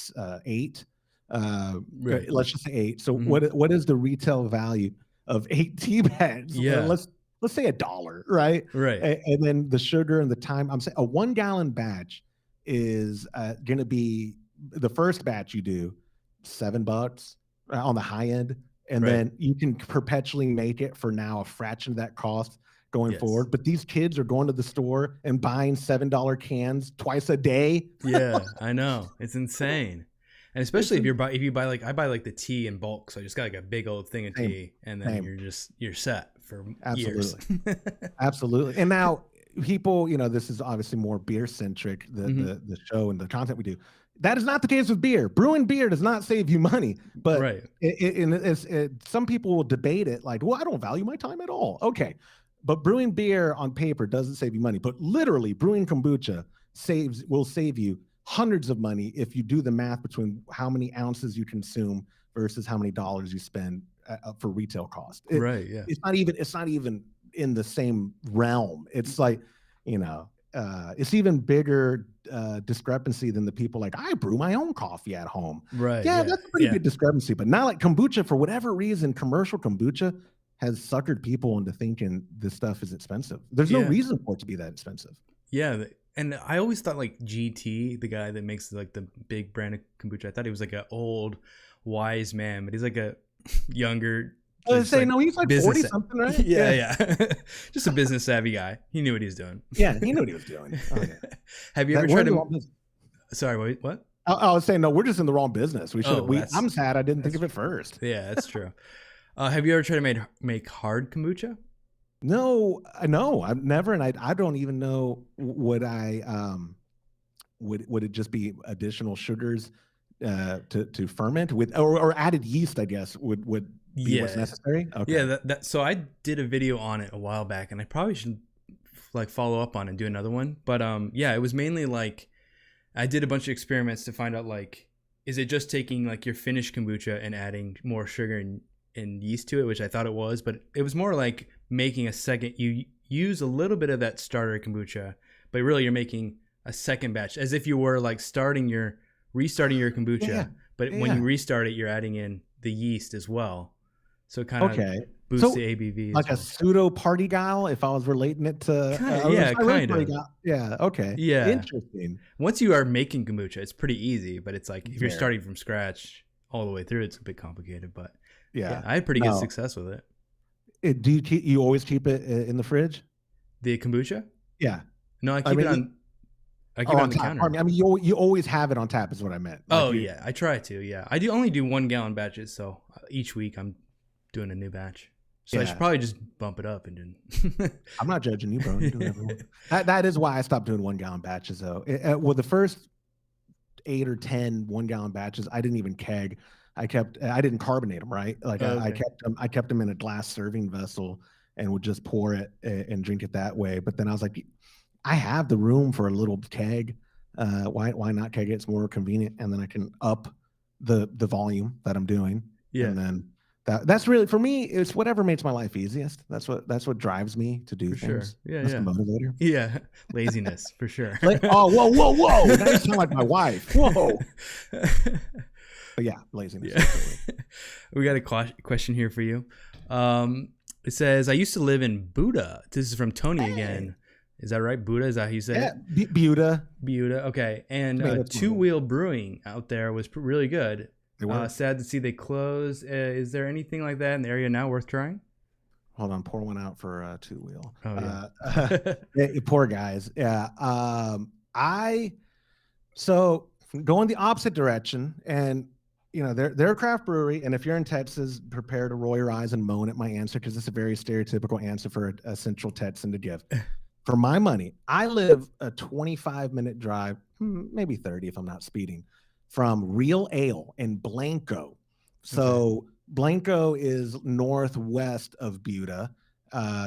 S2: 8.
S1: Right.
S2: Let's just say 8. So
S1: Hmm.
S2: what is the retail value of 8 tea bags?
S1: Yeah.
S2: Let's say $1, right?
S1: Right.
S2: And then the sugar and the time. I'm saying a 1 gallon batch is going to be the first batch you do $7 on the high end, and
S1: Right.
S2: then you can perpetually make it for now a fraction of that cost going
S1: Yes.
S2: forward. But these kids are going to the store and buying $7 cans twice a day.
S1: Yeah, I know. It's insane. And
S2: It's
S1: especially if you buy like I buy like the tea in bulk, so I just got like a big old thing of
S2: same,
S1: tea, and then
S2: same,
S1: you're set for years.
S2: absolutely, absolutely. And now people, this is obviously more beer centric,
S1: Hmm.
S2: the show and the content we do. That is not the case with beer. Brewing beer does not save you money, but
S1: Right.
S2: some people will debate it like, well, I don't value my time at all. Okay. But brewing beer on paper doesn't save you money, but literally brewing kombucha will save you hundreds of money if you do the math between how many ounces you consume versus how many dollars you spend for retail cost.
S1: Right. Yeah.
S2: It's not even in the same realm. It's like, it's even bigger discrepancy than the people like, I brew my own coffee at home.
S1: Right.
S2: Yeah,
S1: Yeah.
S2: that's a pretty
S1: Yeah.
S2: big discrepancy, but not like kombucha. For whatever reason, commercial kombucha has suckered people into thinking this stuff is expensive. There's no
S1: Yeah.
S2: reason for it to be that expensive.
S1: Yeah. And I always thought like GT, the guy that makes like the big brand of kombucha, I thought he was like an old wise man, but he's like a younger.
S2: I was
S1: Just
S2: saying,
S1: like
S2: no, he's like 40 something, right?
S1: Yeah, yeah. Just a business savvy guy. He knew what he was doing.
S2: Yeah, he knew what he was doing. Oh, yeah.
S1: Have you ever tried to? Sorry, wait, what?
S2: I was saying, no, we're just in the wrong business. We should.
S1: Oh,
S2: I'm sad I didn't think of it first.
S1: Yeah, that's true. Have you ever tried to make hard kombucha?
S2: No, I've never, and I don't even know would it just be additional sugars to ferment with or added yeast, I guess would be what's necessary. Okay.
S1: Yeah, that so I did a video on it a while back, and I probably should like follow up on it and do another one. But yeah, it was mainly like I did a bunch of experiments to find out like, is it just taking like your finished kombucha and adding more sugar and yeast to it, which I thought it was, but it was more like making a second. You use a little bit of that starter kombucha, but really you're making a second batch as if you were like restarting your kombucha.
S2: Yeah.
S1: But when you restart it, you're adding in the yeast as well. So it kind of boosts the ABV.
S2: Like a pseudo party gal, if I was relating it to
S1: kind of.
S2: Yeah, okay.
S1: Yeah.
S2: Interesting.
S1: Once you are making kombucha, it's pretty easy, but it's like if you're
S2: Very.
S1: starting from scratch all the way through, it's a bit complicated. But
S2: yeah,
S1: I had pretty good success with it.
S2: Do you always keep it in the fridge?
S1: The kombucha?
S2: Yeah.
S1: No, I keep it on. I keep it on the counter.
S2: I mean, you always have it on tap, is what I meant.
S1: Like yeah, I try to. Yeah, I only do 1 gallon batches, so each week I'm doing a new batch. So I should probably just bump it up and then.
S2: I'm not judging you, bro. You do whatever you want. That is why I stopped doing 1 gallon batches, though. Well, the first 8 or 10 1 gallon batches, I didn't even keg. I didn't carbonate them, right? Like I kept them in a glass serving vessel and would just pour it and drink it that way. But then I was like, I have the room for a little keg. Why not keg it? It's more convenient, and then I can up the volume that I'm doing.
S1: Yeah.
S2: And then That's really, for me, it's whatever makes my life easiest. That's what drives me to do
S1: For sure.
S2: things.
S1: Yeah,
S2: That's
S1: yeah.
S2: the motivator.
S1: Yeah, laziness for sure.
S2: Like, oh, whoa! Now you sound like my wife. Whoa. But yeah, laziness.
S1: Yeah. We got a question here for you. It says, I used to live in Buda. This is from Tony again. Is that right? Buda? Is that how you say
S2: it? Buda.
S1: Buda. Okay. And Two Wheel Brewing out there was really good. Sad to see they close. Is there anything like that in the area now worth trying?
S2: Hold on, pour one out for Two Wheel.
S1: Oh, yeah.
S2: Poor guys. Yeah. So going the opposite direction, and they're a craft brewery, and if you're in Texas, prepare to roll your eyes and moan at my answer, because it's a very stereotypical answer for a Central Texan to give. For my money, I live a 25-minute drive, maybe 30 if I'm not speeding, from Real Ale in Blanco. So Blanco is northwest of Buda,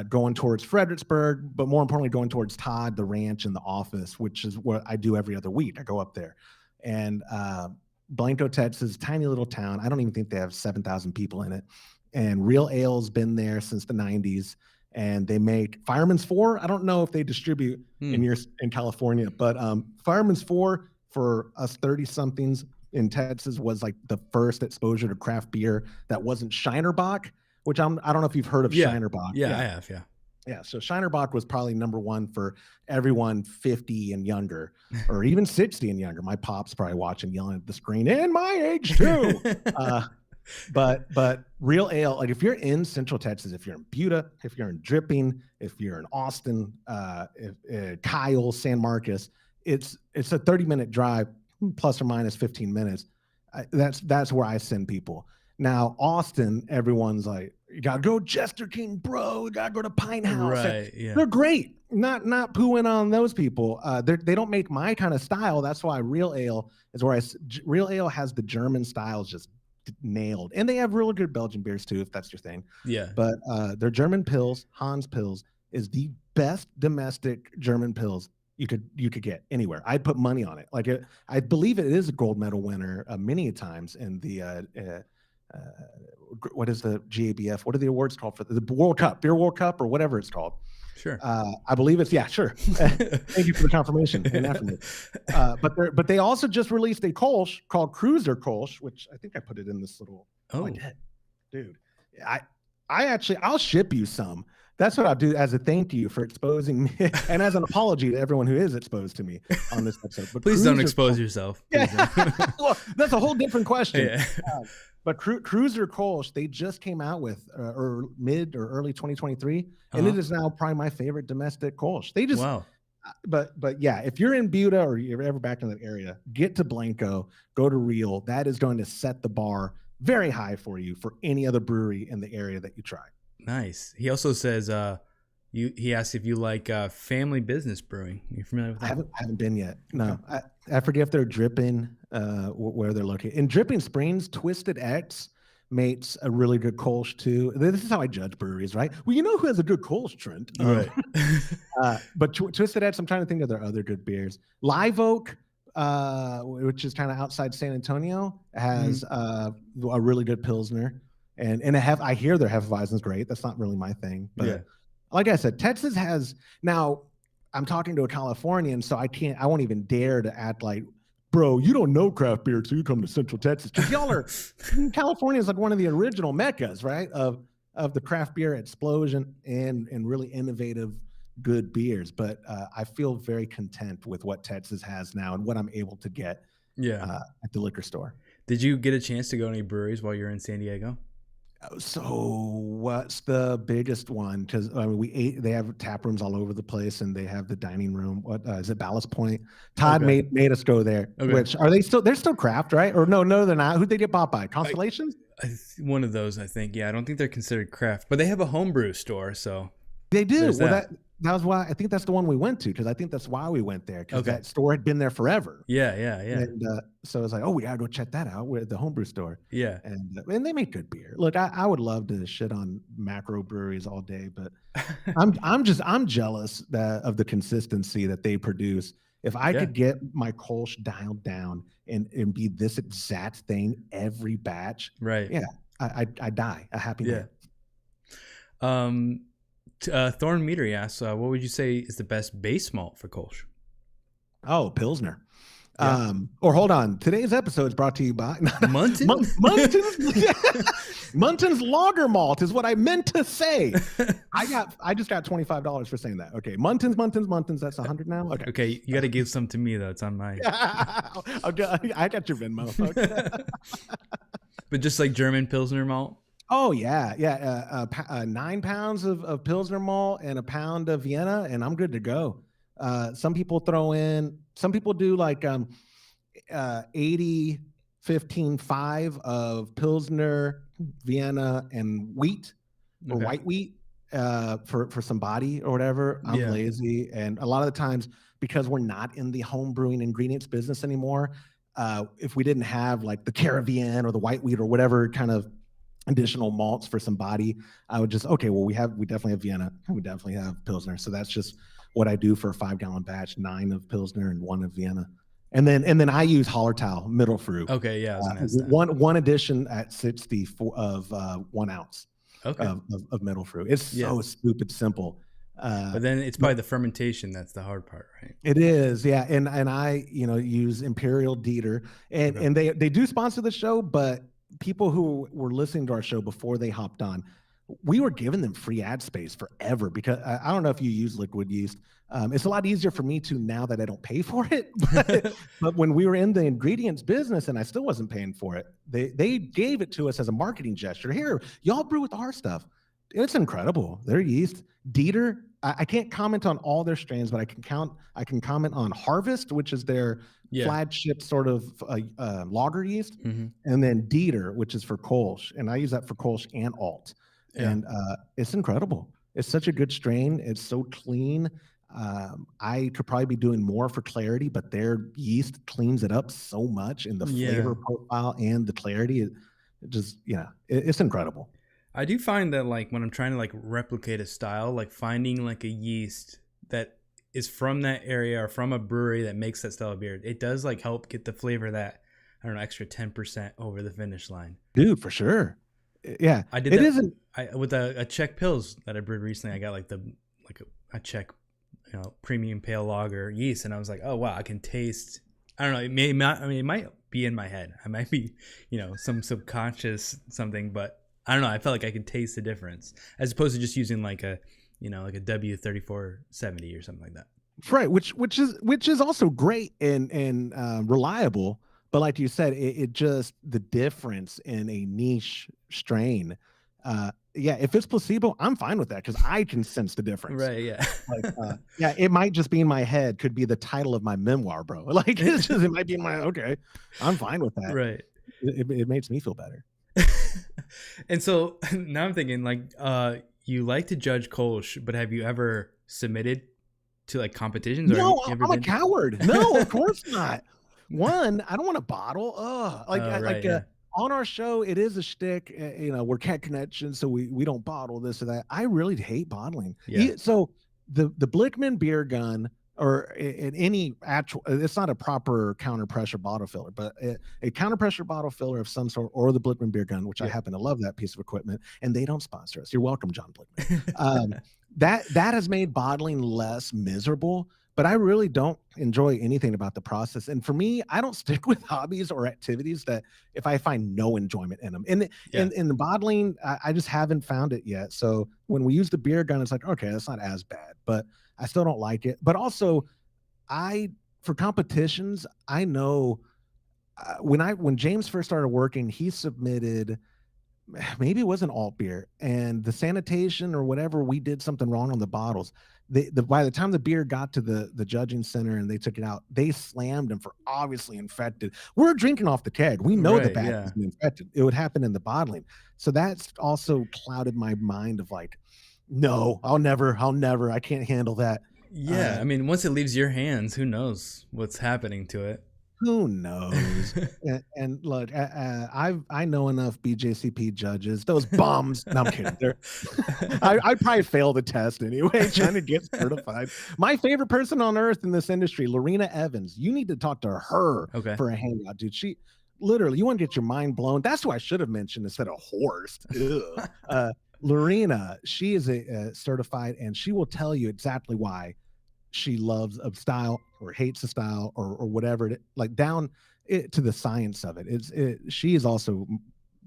S2: going towards Fredericksburg, but more importantly, going towards Todd, the ranch, and the office, which is what I do every other week. I go up there. And Blanco, Texas, tiny little town. I don't even think they have 7,000 people in it. And Real Ale's been there since the 90s. And they make Fireman's 4. I don't know if they distribute in California, but Fireman's 4 for us 30-somethings in Texas was like the first exposure to craft beer that wasn't Shinerbach, which I don't know if you've heard of Shinerbach.
S1: Yeah, I have,
S2: Yeah, so Shinerbach was probably number one for everyone 50 and younger, or even 60 and younger. My pop's probably watching, yelling at the screen, and my age too. But Real Ale, like if you're in Central Texas, if you're in Buda, if you're in Dripping, if you're in Austin, Kyle, San Marcos, it's a 30-minute drive, plus or minus 15 minutes. That's where I send people. Now, Austin, everyone's like, you gotta go Jester King, bro. You gotta go to Pine House.
S1: Right, yeah.
S2: They're great. Not pooing on those people. They don't make my kind of style. That's why Real Ale is where Real Ale has the German styles just nailed, and they have really good Belgian beers too, if that's your thing.
S1: Yeah.
S2: But their German Pils, Hans Pils, is the best domestic German Pils you could get anywhere. I'd put money on it. Like I believe it is a gold medal winner many times in the what is the GABF? What are the awards called for the World Cup, Beer World Cup, or whatever it's called?
S1: Sure.
S2: I believe it's sure. Thank you for the confirmation. But they also just released a Kolsch called Cruiser Kolsch, which I think I put it in this little. Oh, I did, dude. I'll ship you some. That's what I'll do as a thank you for exposing me, and as an apology to everyone who is exposed to me on this episode. But
S1: please don't expose yourself.
S2: Yeah. Well, that's a whole different question.
S1: Yeah.
S2: But Cruiser Kolsch, they just came out with mid or early 2023, and it is now probably my favorite domestic Kolsch. They just,
S1: wow.
S2: But yeah, if you're in Buda or you're ever back in that area, get to Blanco, go to Real. That is going to set the bar very high for you for any other brewery in the area that you try.
S1: Nice. He also says he asked if you like family business brewing. You familiar with that?
S2: I haven't been yet. No. Okay. I forget if they're Dripping, where they're located. In Dripping Springs, Twisted X makes a really good Kolsch too. This is how I judge breweries, right? Well, you know who has a good Kolsch, Trent?
S1: Right.
S2: But Twisted X, I'm trying to think of their other good beers. Live Oak, which is kind of outside San Antonio, has a really good Pilsner. And I hear their Hefeweizen's great. That's not really my thing. But like I said, Texas has, now I'm talking to a Californian, so I won't even dare to act like, bro, you don't know craft beer till you come to Central Texas. Because y'all are, California is like one of the original meccas, right? Of the craft beer explosion and really innovative, good beers. But I feel very content with what Texas has now and what I'm able to get at the liquor store.
S1: Did you get a chance to go to any breweries while you're in San Diego?
S2: So what's the biggest one? Because they have tap rooms all over the place, and they have the dining room. What is it? Ballast Point. Todd made us go there. Okay. Which are they still? They're still craft, right? Or no, they're not. Who'd they get bought by? Constellations.
S1: One of those, I think. Yeah, I don't think they're considered craft, but they have a homebrew store. So
S2: they do. Well, that was why I think that's the one we went to, because I think that's why we went there, because that store had been there forever.
S1: Yeah.
S2: And so I was like, oh, we gotta go check that out. We're at the homebrew store.
S1: Yeah.
S2: And they make good beer. Look, I would love to shit on macro breweries all day, but I'm jealous of the consistency that they produce. If I could get my Kolsch dialed down and be this exact thing every batch,
S1: right?
S2: Yeah, I die a happy
S1: Yeah.
S2: man.
S1: Thorn Meter asks, what would you say is the best base malt for Kolsch?
S2: Oh, Pilsner.
S1: Yeah.
S2: Or hold on. Today's episode is brought to you by
S1: Munton?
S2: Munton's Lager Malt is what I meant to say. I just got $25 for saying that. Okay, Munton's. That's 100 now. Okay.
S1: Okay, you got to give some to me though. It's on my.
S2: Okay, I got your Venmo. Okay.
S1: But just like German Pilsner malt.
S2: Oh yeah. 9 pounds of Pilsner malt and a pound of Vienna, and I'm good to go. Some people do like 80, 15, 5 of Pilsner, Vienna, and wheat or white wheat for some body or whatever. I'm lazy. And a lot of the times, because we're not in the home brewing ingredients business anymore, if we didn't have like the Caribbean or the white wheat or whatever kind of additional malts for some body, I would just, okay, well, we definitely have Vienna, we definitely have Pilsner. So that's just what I do for a 5-gallon batch, 9 of Pilsner and 1 of Vienna. And then I use Hallertau middle fruit.
S1: Okay, yeah.
S2: One addition at 60 of 1 ounce of middle fruit. It's so stupid simple.
S1: But then it's probably the fermentation that's the hard part, right?
S2: It is, yeah. And I use Imperial Dieter, and they do sponsor the show, but people who were listening to our show before they hopped on, we were giving them free ad space forever, because I don't know if you use liquid yeast. It's a lot easier for me to now that I don't pay for it. But when we were in the ingredients business and I still wasn't paying for it, they gave it to us as a marketing gesture. Here, y'all brew with our stuff. It's incredible. Their yeast, Dieter. I can't comment on all their strains, but I can comment on Harvest, which is their flagship sort of lager yeast, and then Dieter, which is for Kölsch, and I use that for Kölsch and Alt. And it's incredible. It's such a good strain. It's so clean. I could probably be doing more for clarity, but their yeast cleans it up so much in the flavor profile and the clarity. It just, it's incredible.
S1: I do find that like when I'm trying to like replicate a style, like finding like a yeast that is from that area or from a brewery that makes that style of beer, it does like help get the flavor that, I don't know, extra 10% over the finish line.
S2: Dude, for sure. Yeah,
S1: I did. It isn't with a Czech Pils that I brewed recently. I got like a Czech, premium pale lager yeast, and I was like, oh wow, I can taste. I don't know. It may not. I mean, it might be in my head. I might be, some subconscious something, but I don't know. I felt like I could taste the difference as opposed to just using like a W3470 or something like that.
S2: Right, which is also great and reliable. But like you said, it just the difference in a niche strain. If it's placebo, I'm fine with that because I can sense the difference.
S1: Right. Yeah.
S2: It might just be in my head. Could be the title of my memoir, bro. Like it might be in my. Okay, I'm fine with that.
S1: Right.
S2: It makes me feel better.
S1: And so now I'm thinking like, you like to judge Kolsch, but have you ever submitted to like competitions?
S2: No, I'm a coward. No, of course not. One, I don't want to bottle. On our show, it is a shtick. We're Cat Connection, so we don't bottle this or that. I really hate bottling. Yeah. So the Blickman beer gun, or in any actual, it's not a proper counter pressure bottle filler, but a counter pressure bottle filler of some sort, or the Blickman beer gun, which I happen to love that piece of equipment, and they don't sponsor us. You're welcome, John Blickman. That has made bottling less miserable. But I really don't enjoy anything about the process. And for me, I don't stick with hobbies or activities that if I find no enjoyment in them. In the bottling, I just haven't found it yet. So when we use the beer gun, it's like, okay, that's not as bad, but I still don't like it. But also, for competitions, I know when James first started working, he submitted, maybe it was an alt beer, and the sanitation or whatever, we did something wrong on the bottles. By the time the beer got to the judging center and they took it out, they slammed him for obviously infected. We're drinking off the keg. We know the batch is infected. It would happen in the bottling. So that's also clouded my mind of like, no, I'll never, I can't handle that.
S1: Yeah. I mean, once it leaves your hands, who knows what's happening to it?
S2: Who knows? and look, I know enough BJCP judges. Those bums. No, I'm kidding. I probably failed the test anyway, trying to get certified. My favorite person on earth in this industry, Lorena Evans. You need to talk to her for a hangout, dude. literally, you want to get your mind blown. That's who I should have mentioned instead of horse. Lorena, she is a certified, and she will tell you exactly why she loves a style or hates a style or whatever, like down to the science of it. She is also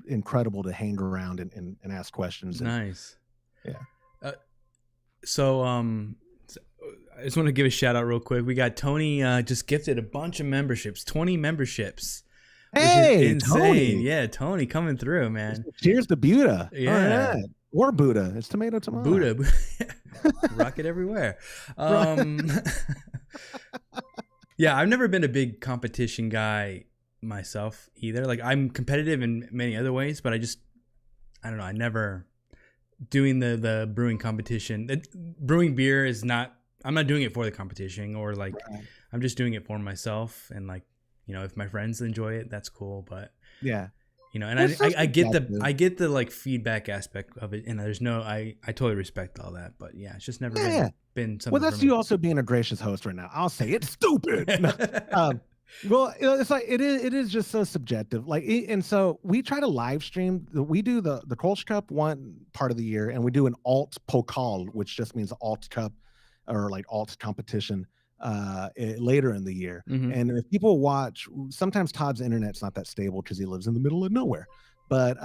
S2: incredible to hang around and ask questions.
S1: Nice.
S2: Yeah.
S1: So I just want to give a shout out real quick. We got Tony just gifted a bunch of memberships, 20 memberships.
S2: Hey,
S1: insane.
S2: Tony.
S1: Yeah, Tony coming through, man.
S2: Cheers to Buddha.
S1: Yeah.
S2: Right. Or Buddha. It's tomato.
S1: Buddha. Rocket everywhere. Yeah, I've never been a big competition guy myself either. Like, I'm competitive in many other ways, but I don't know. I never doing the brewing competition. Brewing beer is not, I'm not doing it for the competition, or like, right. I'm just doing it for myself. And like, you know, if my friends enjoy it, that's cool. But
S2: yeah,
S1: you know, and I get the like feedback aspect of it, and there's no, I totally respect all that. But yeah, it's just never been something.
S2: Well, that's you also being a gracious host right now. I'll say it's stupid. Well, it's like it is just so subjective. Like, and so we try to live stream. We do the Kolsch Cup one part of the year, and we do an alt pokal, which just means alt cup or like alt competition later in the year. Mm-hmm. And if people watch, sometimes Todd's internet's not that stable because he lives in the middle of nowhere. But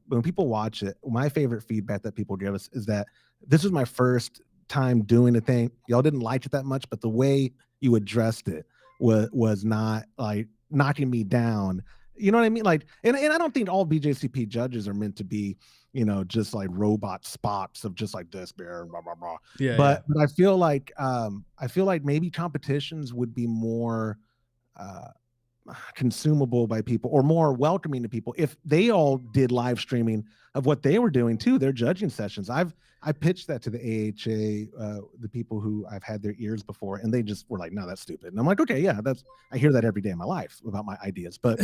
S2: when people watch it, my favorite feedback that people give us is that this was my first time doing the thing. Y'all didn't like it that much, but the way you addressed it was not like knocking me down. You know what I mean? Like, and I don't think all BJCP judges are meant to be, you know, just like robot spots of just like this beer, blah blah blah. Yeah. But I feel like maybe competitions would be more consumable by people, or more welcoming to people, if they all did live streaming of what they were doing too, their judging sessions. I pitched that to the AHA, the people who I've had their ears before, and they just were like, no, that's stupid. And I'm like, okay, yeah, I hear that every day in my life about my ideas. But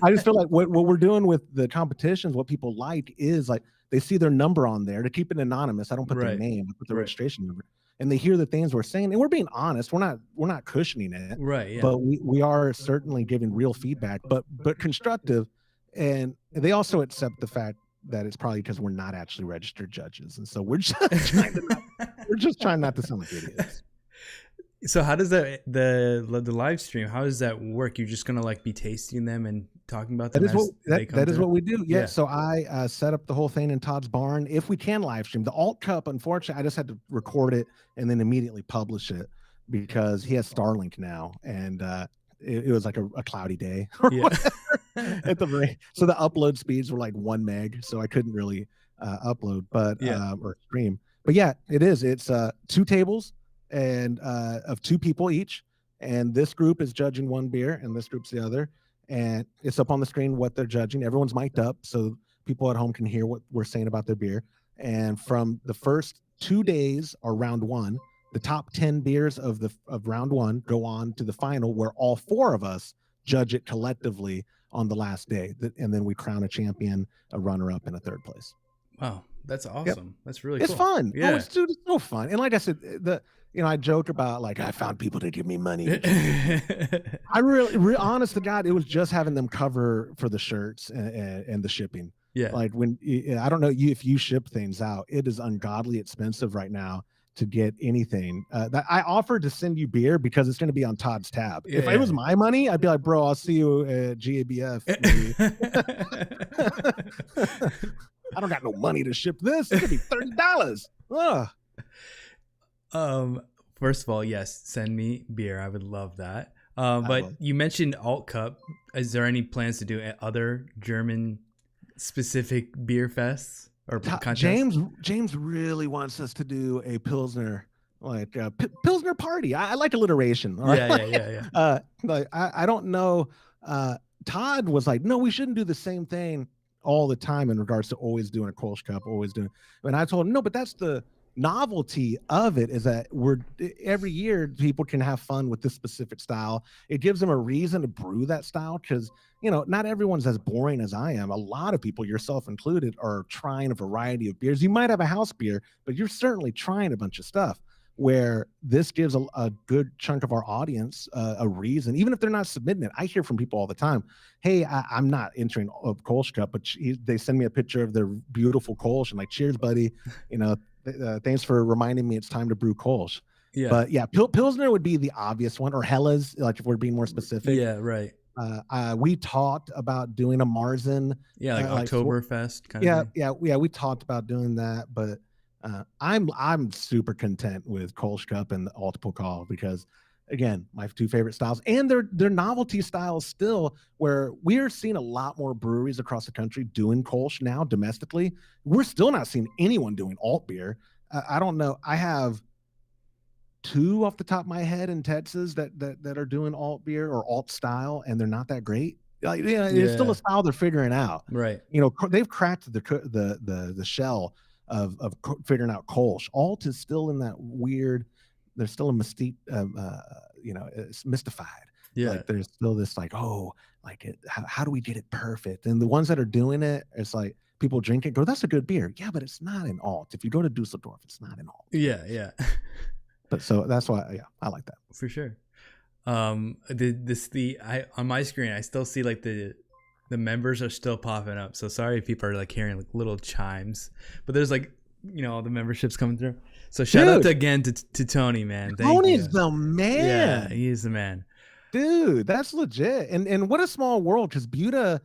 S2: I just feel like what we're doing with the competitions, what people like is like, they see their number on there to keep it anonymous. I don't put their name, I put the registration number, and they hear the things we're saying, and we're being honest. We're not cushioning it. Right. Yeah. But we are certainly giving real feedback, but constructive. And they also accept the fact that it's probably because we're not actually registered judges, and so we're just trying not to sound like idiots.
S1: So how does the live stream, how does that work? You're just gonna like be tasting them and talking about them?
S2: That is what we do. Yeah. So I set up the whole thing in Todd's barn. If we can live stream the Alt Cup, unfortunately, I just had to record it and then immediately publish it because he has Starlink now, and it was like a cloudy day. Yeah. At the very, so the upload speeds were like 1 meg, so I couldn't really upload, but or stream. But yeah, it's 2 tables and of 2 people each, and this group is judging one beer and this group's the other, and it's up on the screen what they're judging. Everyone's mic'd up so people at home can hear what we're saying about their beer. And from the first 2 days, or round 1, the top 10 beers of round 1 go on to the final, where all 4 of us judge it collectively on the last day, and then we crown a champion, a runner-up, and a 3rd place.
S1: Wow, that's awesome. Yep. That's really cool.
S2: It's fun. Yeah, it's so fun. And like I said, I joke about like I found people to give me money. I really, honest to God, it was just having them cover for the shirts and the shipping. Yeah, like when I don't know if you ship things out, it is ungodly expensive right now to get anything. That I offered to send you beer because it's going to be on Todd's tab. Yeah, if it was my money, I'd be like, bro, I'll see you at GABF. I don't got no money to ship this. It's going to be $30.
S1: First of all, yes, send me beer. I would love that. But you mentioned Alt Cup. Is there any plans to do other German specific beer fests? Or
S2: James really wants us to do a Pilsner, like Pilsner party. I like alliteration. Right? Yeah. Like I don't know. Todd was like, no, we shouldn't do the same thing all the time in regards to always doing a Kolsch Cup, always doing. And I told him, no, but that's the novelty of it, is that every year people can have fun with this specific style. It gives them a reason to brew that style, because not everyone's as boring as I am. A lot of people, yourself included, are trying a variety of beers. You might have a house beer, but you're certainly trying a bunch of stuff. where this gives a good chunk of our audience a reason, even if they're not submitting it. I hear from people all the time, hey, I'm not entering a Kolsch Cup, but they send me a picture of their beautiful Kolsch and like, cheers, buddy. You know, thanks for reminding me it's time to brew Kolsch.
S1: Yeah.
S2: But yeah, Pilsner would be the obvious one, or Hellas, like if we're being more specific.
S1: Yeah, right.
S2: We talked about doing a Marzen.
S1: Yeah, like Oktoberfest kind of thing.
S2: Yeah. We talked about doing that, but I'm super content with Kolsch Cup and the Altbier, because again, my two favorite styles, and they're novelty styles still, where we're seeing a lot more breweries across the country doing Kolsch now domestically. We're still not seeing anyone doing alt beer. I don't know. I have 2 off the top of my head in Texas that are doing alt beer or alt style, and they're not that great. Like, it's still a style they're figuring out.
S1: Right.
S2: You know, they've cracked the shell of figuring out Kolsch. Alt is still in that weird. There's still a mystique. It's mystified.
S1: Yeah.
S2: Like there's still this like, oh, like how do we get it perfect? And the ones that are doing it, it's like people drink it, go, that's a good beer. Yeah, but it's not an alt. If you go to Dusseldorf, it's not an alt.
S1: Yeah.
S2: But so that's why, I like that
S1: for sure. On my screen, I still see like the members are still popping up. So sorry if people are like hearing like little chimes, but there's like, all the memberships coming through. So shout out again to Tony, man.
S2: Tony's the man.
S1: Yeah, he's the man.
S2: Dude, that's legit. And what a small world, because Buda,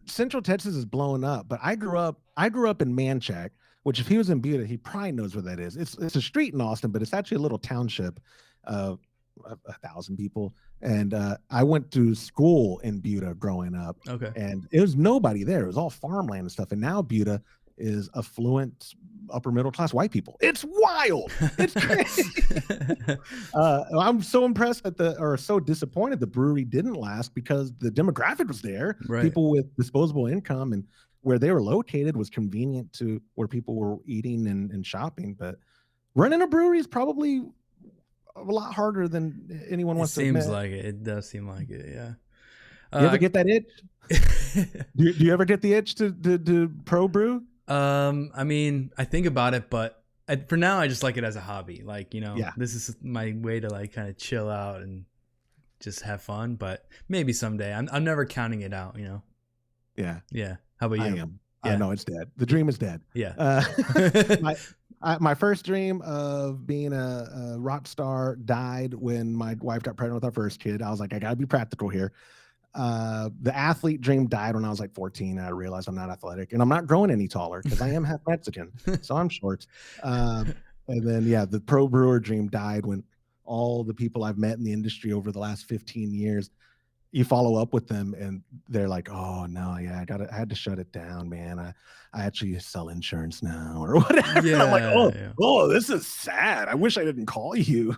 S2: Central Texas is blowing up. But I grew up in Manchac, which if he was in Buda, he probably knows where that is. It's a street in Austin, but it's actually a little township of 1,000 people. And I went to school in Buda growing up.
S1: Okay. And
S2: it was nobody there. It was all farmland and stuff. And now Buda is affluent, upper middle class white people. It's wild. It's crazy. I'm so impressed so disappointed the brewery didn't last, because the demographic was there.
S1: Right.
S2: People with disposable income, and where they were located was convenient to where people were eating and shopping. But running a brewery is probably a lot harder than anyone wants to admit.
S1: It seems like it. It does seem like it, yeah.
S2: You ever get that itch? do you ever get the itch to pro brew?
S1: I mean, I think about it, but for now, I just like it as a hobby. Like, this is my way to like kind of chill out and just have fun. But maybe someday. I'm never counting it out,
S2: Yeah.
S1: Yeah. How about you?
S2: I am. Yeah. I know it's dead. The dream is dead.
S1: Yeah.
S2: My first dream of being a rock star died when my wife got pregnant with our first kid. I was like, I gotta be practical here. The athlete dream died when I was like 14. And I realized I'm not athletic, and I'm not growing any taller because I am half Mexican, so I'm short. And then the pro brewer dream died when all the people I've met in the industry over the last 15 years, you follow up with them and they're like, oh no, I had to shut it down, man. I actually sell insurance now or whatever. Yeah, I'm like, oh, this is sad. I wish I didn't call you.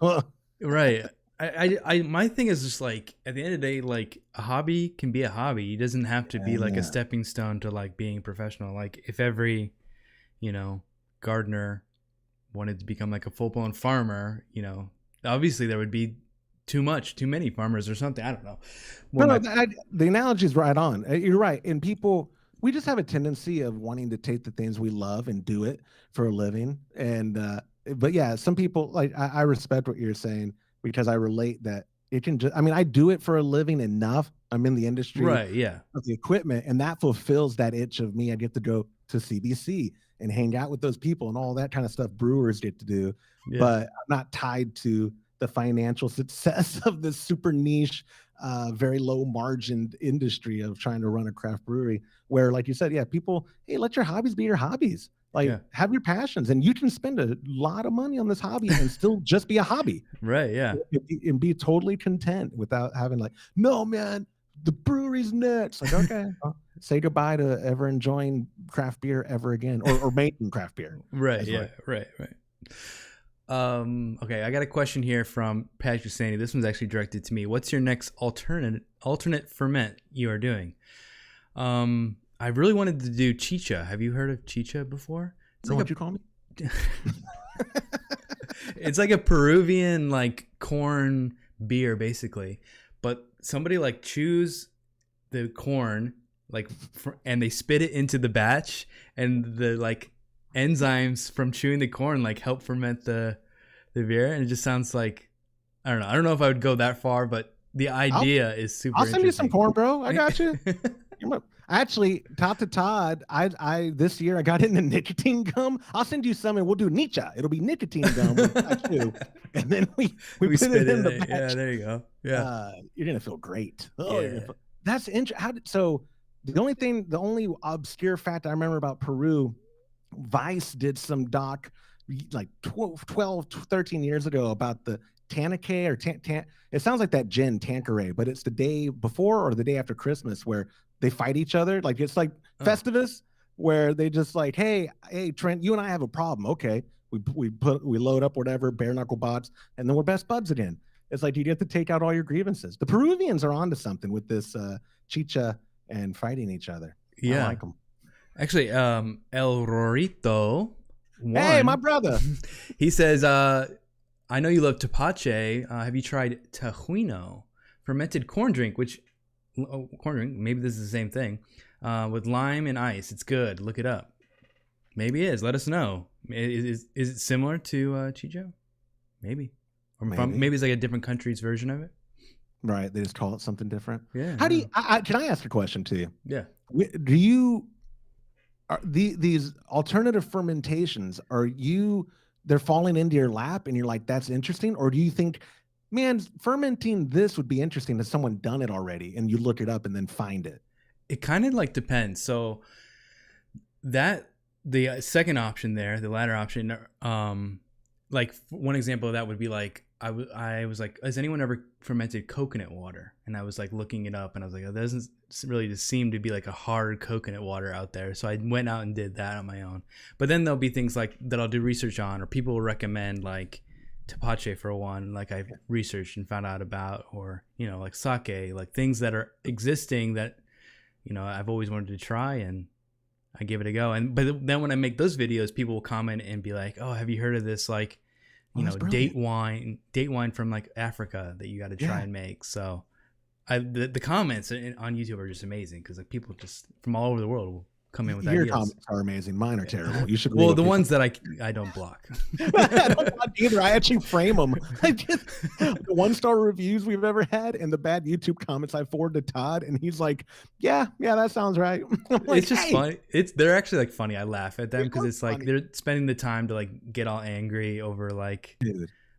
S1: Right. I my thing is just like, at the end of the day, like a hobby can be a hobby. It doesn't have to be like a stepping stone to like being professional. Like if every, gardener wanted to become like a full-blown farmer, obviously there would be too many farmers or something. I don't know.
S2: The analogy is right on. You're right. And people, we just have a tendency of wanting to take the things we love and do it for a living. And, but yeah, some people, like, I respect what you're saying, because I relate that it can just, I do it for a living enough. I'm in the industry,
S1: right? Yeah.
S2: Of the equipment, and that fulfills that itch of me. I get to go to CBC and hang out with those people and all that kind of stuff brewers get to do. Yeah. But I'm not tied to the financial success of this super niche, very low margined industry of trying to run a craft brewery, where, like you said, people, hey, let your hobbies be your hobbies. Like, have your passions, and you can spend a lot of money on this hobby and still just be a hobby.
S1: Right. Yeah.
S2: And be totally content without having like, no, man, the brewery's next. Like, okay, say goodbye to ever enjoying craft beer ever again, or making craft beer.
S1: Right. Yeah. Right. Okay, I got a question here from Patrick Sandy. This one's actually directed to me. What's your next alternate ferment you are doing? I really wanted to do Chicha. Have you heard of Chicha before?
S2: It's like what you call me?
S1: It's like a Peruvian like corn beer basically, but somebody like chews the corn and they spit it into the batch, and the like enzymes from chewing the corn like help ferment the the beer, and it just sounds like I don't know. I don't know if I would go that far, but the idea is super.
S2: I'll send you some corn, bro. I got you. Actually, Todd to Todd, I this year I got into nicotine gum. I'll send you some and we'll do Chicha. It'll be nicotine gum too. And then we put it in the batch.
S1: Yeah, there you go. Yeah.
S2: You're gonna feel great. Oh, yeah. That's interesting. So the only obscure fact I remember about Peru, Vice did some doc like 12, 13 years ago about the Tanake or it sounds like that gin Tanqueray, but it's the day before or the day after Christmas where they fight each other. Like it's like Festivus where they just like, hey Trent, you and I have a problem. Okay, we load up whatever bare knuckle bots, and then we're best buds again. It's like you get to take out all your grievances. The Peruvians are onto something with this chicha and fighting each other.
S1: Yeah,
S2: I like them.
S1: Actually, El Rorito.
S2: Hey, my brother.
S1: He says, I know you love tepache. Have you tried tajuino, fermented corn drink? Maybe this is the same thing, with lime and ice. It's good. Look it up. Maybe it is. Let us know. Is it similar to Chicha? Maybe. Or maybe it's like a different country's version of it.
S2: Right. They just call it something different.
S1: Yeah.
S2: How do you? Can I ask a question to you?
S1: Yeah.
S2: Do you? These alternative fermentations, they're falling into your lap and you're like, that's interesting? Or do you think, man, fermenting this would be interesting if someone done it already and you look it up and then find it?
S1: It kind of like depends. So the second option there, the latter option, like one example of that would be like, I was like, has anyone ever fermented coconut water? And I was like looking it up and I was like, oh, there doesn't really just seem to be like a hard coconut water out there. So I went out and did that on my own. But then there'll be things like that I'll do research on, or people will recommend like tepache for one, like I've researched and found out about, or, you know, like sake, like things that are existing that, you know, I've always wanted to try, and I give it a go. But then when I make those videos, people will comment and be like, oh, have you heard of this, like, you know, date wine from like Africa that you got to try and make. So the comments on YouTube are just amazing, because like people just from all over the world will come in with ideas. Your
S2: comments are amazing. Mine are terrible. You should.
S1: Well, the ones that I don't block.
S2: I don't block either. I actually frame them. The 1-star reviews we've ever had and the bad YouTube comments I forward to Todd, and he's like, "Yeah, that sounds right." Like,
S1: it's just funny. They're actually like funny. I laugh at them because it's like they're spending the time to like get all angry over like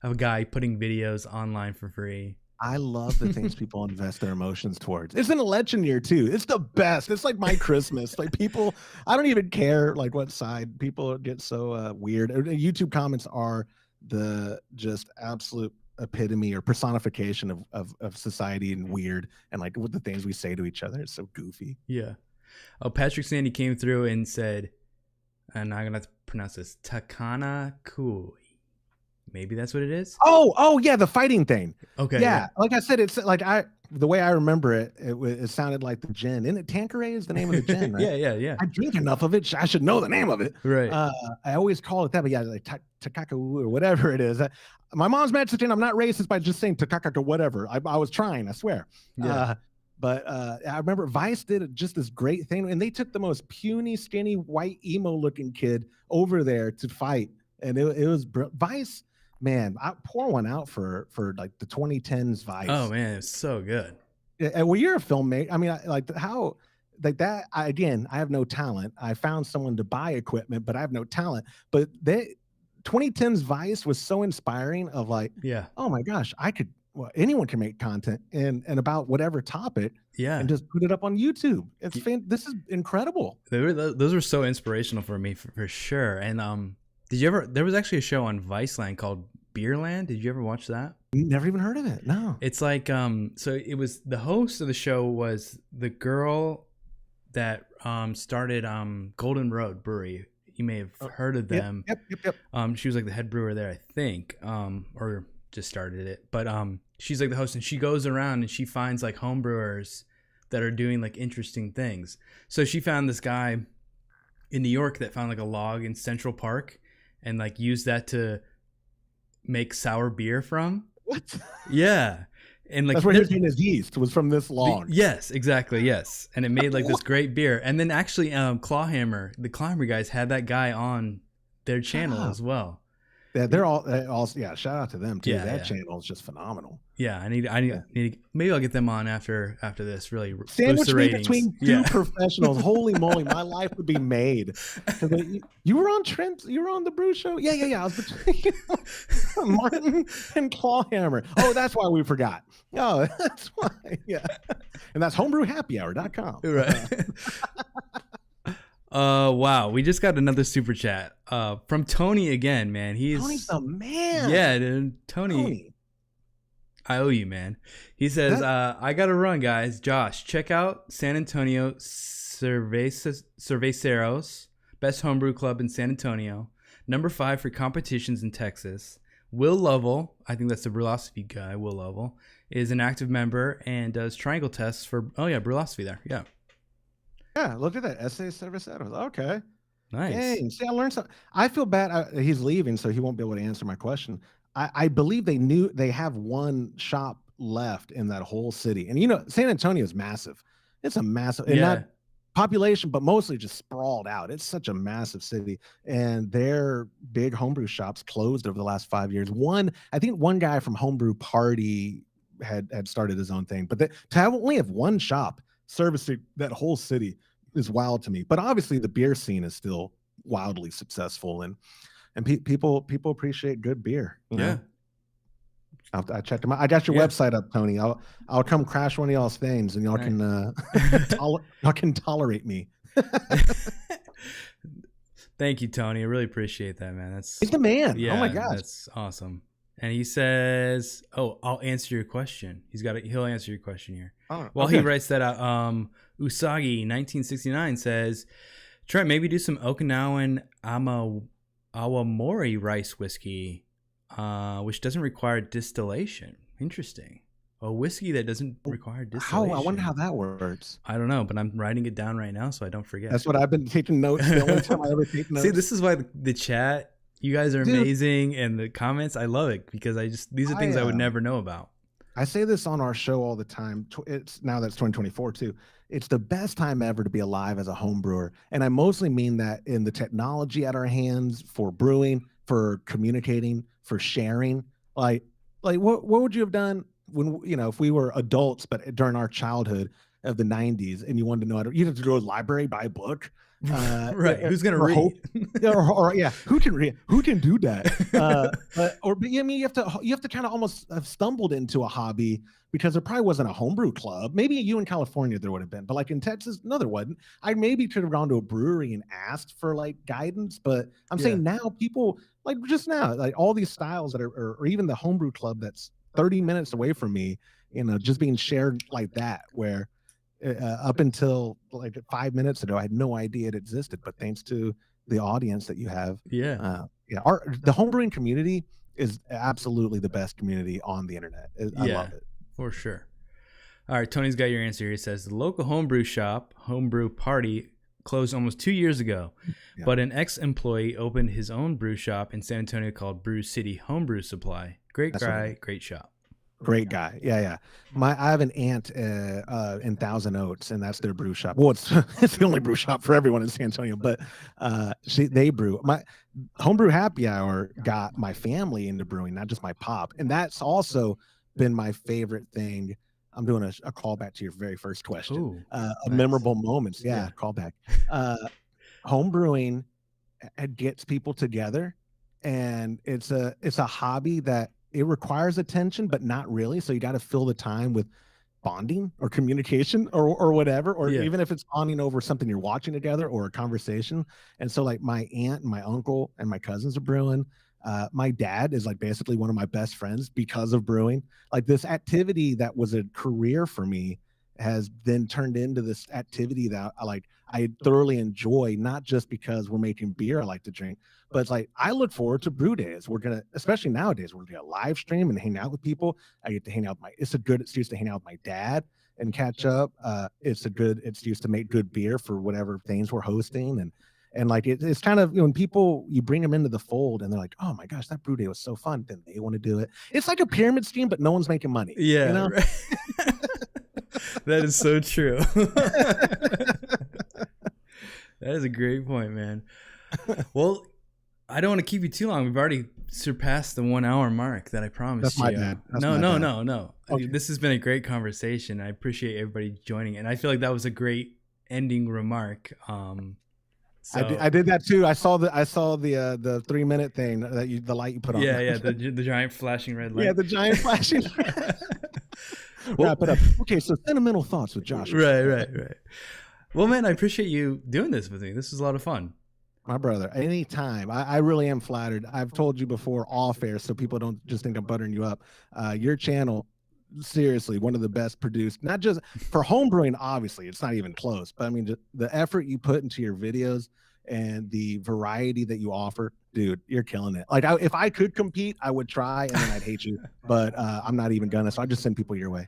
S1: a guy putting videos online for free.
S2: I love the things people invest their emotions towards. It's an election year too. It's the best. It's like my Christmas. Like people, I don't even care like what side. People get so weird. YouTube comments are the just absolute epitome or personification of society and weird, and like what the things we say to each other. It's so goofy.
S1: Yeah. Oh, Patrick Sandy came through and said, and I'm gonna have to pronounce this, Takana Kui. Maybe that's what it is.
S2: Oh yeah, the fighting thing.
S1: Okay.
S2: Yeah, like I said, it's like the way I remember it, it sounded like the gin. Isn't it Tanqueray is the name of the gin, right?
S1: yeah.
S2: I drink enough of it, I should know the name of it.
S1: Right.
S2: I always call it that, but yeah, like Takaka or whatever it is. My mom's Mexican. I'm not racist by just saying Takaka whatever. I was trying, I swear.
S1: Yeah.
S2: But I remember Vice did just this great thing, and they took the most puny, skinny, white, emo-looking kid over there to fight, and it was Vice. Man, I pour one out for like the 2010s Vice.
S1: Oh man, it's so good.
S2: Yeah, well, you're a filmmaker. I mean, how like that. I have no talent. I found someone to buy equipment, but I have no talent. But 2010s Vice was so inspiring. Of like, oh my gosh, anyone can make content and about whatever topic, and just put it up on YouTube. This is incredible.
S1: Those were so inspirational for me for sure. And did you ever? There was actually a show on Viceland called Beerland. Did you ever watch that?
S2: Never even heard of it. No.
S1: It's like so it was, the host of the show was the girl that started Golden Road Brewery. You may have heard of them.
S2: Yep.
S1: She was like the head brewer there, I think, or just started it. But she's like the host, and she goes around and she finds like home brewers that are doing like interesting things. So she found this guy in New York that found like a log in Central Park, and like used that to make sour beer from.
S2: What?
S1: Yeah. And like
S2: that's where his yeast was, from this log.
S1: Yes, exactly. Yes. And it made like this great beer. And then actually the Clawhammer guys had that guy on their channel as well.
S2: they're all yeah. Shout out to them too.
S1: Yeah,
S2: that
S1: yeah.
S2: channel is just phenomenal.
S1: Yeah, I need maybe I'll get them on after this. Really boost
S2: Sandwich
S1: the
S2: me
S1: ratings.
S2: between two professionals. Holy moly, my life would be made. You were on Trent. You were on the Brew Show. Yeah. I was between Martin and Clawhammer. Oh, that's why we forgot. Oh, that's why. Yeah, and that's homebrewhappyhour.com.
S1: Right. Wow, we just got another super chat from Tony again, man.
S2: Tony's the man.
S1: Yeah, dude. Tony. I owe you, man. He says, I gotta run, guys. Josh, check out San Antonio Cerveceros, best homebrew club in San Antonio. Number 5 for competitions in Texas. Will Lovell, I think that's the Brewlosophy guy, Will Lovell, is an active member and does triangle tests for, Brewlosophy there. Yeah.
S2: Yeah, look at that. Essay Cerveceros. Okay.
S1: Nice.
S2: Dang. See, I learned something. I feel bad. He's leaving, so he won't be able to answer my question. I believe they have one shop left in that whole city. And, San Antonio is massive. It's a massive, and not population, but mostly just sprawled out. It's such a massive city. And their big homebrew shops closed over the last 5 years. I think one guy from Homebrew Party had started his own thing. But to only have one shop servicing that whole city is wild to me. But obviously the beer scene is still wildly successful, and people appreciate good beer. You know? I checked them out. I got your website up, Tony. I'll come crash one of y'all's things, and y'all can y'all can tolerate me.
S1: Thank you, Tony. I really appreciate that, man.
S2: He's the man.
S1: Yeah,
S2: oh my gosh,
S1: that's awesome. And he says, "Oh, I'll answer your question." He'll answer your question here.
S2: Oh,
S1: well,
S2: okay.
S1: he writes that out. Usagi 1969 says, "Trent, maybe do some Okinawan Awamori rice whiskey, which doesn't require distillation." Interesting. A whiskey that doesn't require distillation.
S2: I wonder how that works.
S1: I don't know, but I'm writing it down right now so I don't forget.
S2: That's what I've been taking notes. The only time I ever take notes.
S1: See, this is why the chat. You guys are amazing, and the comments, I love it because these are things I would never know about.
S2: I say this on our show all the time. It's now that's 2024 too. It's the best time ever to be alive as a home brewer, and I mostly mean that in the technology at our hands for brewing, for communicating, for sharing. Like what would you have done when if we were adults, but during our childhood of the 90s, and you wanted to know you have to go to the library, buy a book.
S1: Right, who's gonna read?
S2: Who can read? Who can do that? You have to kind of almost have stumbled into a hobby, because there probably wasn't a homebrew club. Maybe you in California there would have been, but like in Texas, no, there wasn't. I maybe could have gone to a brewery and asked for like guidance, but I'm saying now people like just now, like all these styles that are, or even the homebrew club that's 30 minutes away from me, just being shared like that, where up until like 5 minutes ago, I had no idea it existed, but thanks to the audience that you have, the homebrewing community is absolutely the best community on the internet. I love it
S1: for sure. All right, Tony's got your answer. He says the local homebrew shop, Homebrew Party, closed almost 2 years ago, but an ex-employee opened his own brew shop in San Antonio called Brew City Homebrew Supply. Great guy, great shop.
S2: Great guy. Yeah. I have an aunt in Thousand Oaks, and that's their brew shop. Well, it's the only brew shop for everyone in San Antonio, but they brew. My Homebrew Happy Hour got my family into brewing, not just my pop. And that's also been my favorite thing. I'm doing a callback to your very first question.
S1: Ooh, nice.
S2: Memorable moments. Yeah. Callback. Home brewing gets people together, and it's a hobby that it requires attention, but not really. So you got to fill the time with bonding or communication or whatever, or even if it's bonding over something you're watching together or a conversation. And so like my aunt and my uncle and my cousins are brewing. My dad is like basically one of my best friends because of brewing. Like this activity that was a career for me has then turned into this activity that I thoroughly enjoy, not just because we're making beer I like to drink, but it's like I look forward to brew days. We're gonna, especially nowadays, we're gonna live stream and hang out with people. I get to hang out with it's a good excuse to hang out with my dad and catch up. It's a good excuse to make good beer for whatever things we're hosting, and like it's kind of, when people, you bring them into the fold and they're like, oh my gosh, that brew day was so fun, then they want to do it. It's like a pyramid scheme, but no one's making money.
S1: Right. That is so true. That is a great point, man. Well, I don't want to keep you too long. We've already surpassed the 1 hour mark that I promised
S2: That's my
S1: you.
S2: bad. That's
S1: No,
S2: my
S1: no,
S2: bad.
S1: no, no.
S2: Okay.
S1: This has been a great conversation. I appreciate everybody joining, and I feel like that was a great ending remark. So,
S2: I did that too. I saw the 3-minute thing that the light you put on.
S1: yeah, the giant flashing red light.
S2: Yeah, the giant flashing. Wrap it up. Okay, so sentimental thoughts with Josh.
S1: Right. Well, man, I appreciate you doing this with me. This was a lot of fun.
S2: My brother, anytime. I really am flattered. I've told you before off air, so people don't just think I'm buttering you up. Your channel, seriously, one of the best produced, not just for homebrewing, obviously, it's not even close, but I mean, just the effort you put into your videos and the variety that you offer, dude, you're killing it. Like, if I could compete, I would try, and then I'd hate you, but I'm not even gonna, so I just send people your way.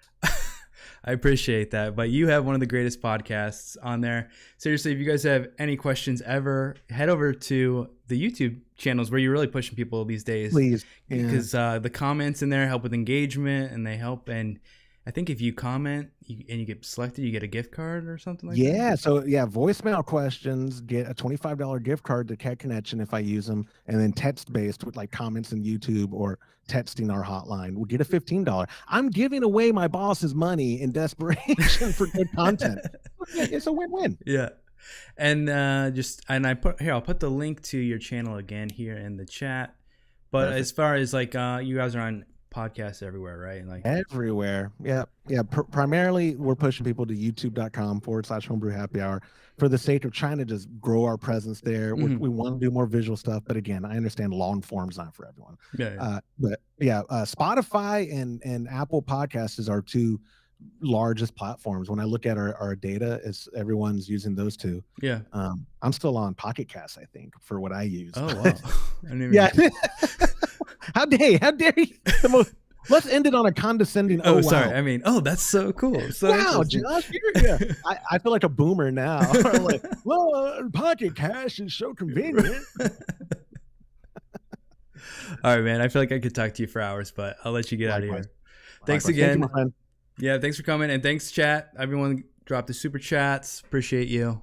S1: I appreciate that. But you have one of the greatest podcasts on there. Seriously, if you guys have any questions ever, head over to the YouTube channels where you're really pushing people these days.
S2: Please.
S1: Because the comments in there help with engagement, and they help. And I think if you comment and you get selected, you get a gift card or something like that.
S2: Yeah. So yeah, voicemail questions, get a $25 gift card to Cat Connection if I use them, and then text based with like comments in YouTube or texting our hotline, we'll get a $15. I'm giving away my boss's money in desperation for good content. It's a win-win.
S1: Yeah. And I'll put the link to your channel again here in the chat. But
S2: Perfect.
S1: as far as like you guys are on podcasts everywhere, right? Like
S2: everywhere. Yeah. Primarily we're pushing people to youtube.com/homebrew happy hour for the sake of trying to just grow our presence there.
S1: Mhm.
S2: We want to do more visual stuff, but again, I understand long form's not for everyone. Spotify and Apple Podcasts is our two largest platforms. When I look at our data, is everyone's using those two.
S1: Yeah.
S2: I'm still on Pocket Cast, I think, for what I use.
S1: Oh wow. I didn't even...
S2: Yeah. How dare you? Let's end it on a condescending.
S1: Oh,
S2: wow.
S1: Sorry. I mean, that's so cool. So
S2: wow, Josh, I feel like a boomer now. I'm like, well, Pocket Cash is so convenient.
S1: All right, man. I feel like I could talk to you for hours, but I'll let you get out of here. Thanks again.
S2: Thank you, my friend.
S1: Yeah, thanks for coming, and thanks, chat. Everyone, drop the super chats. Appreciate you.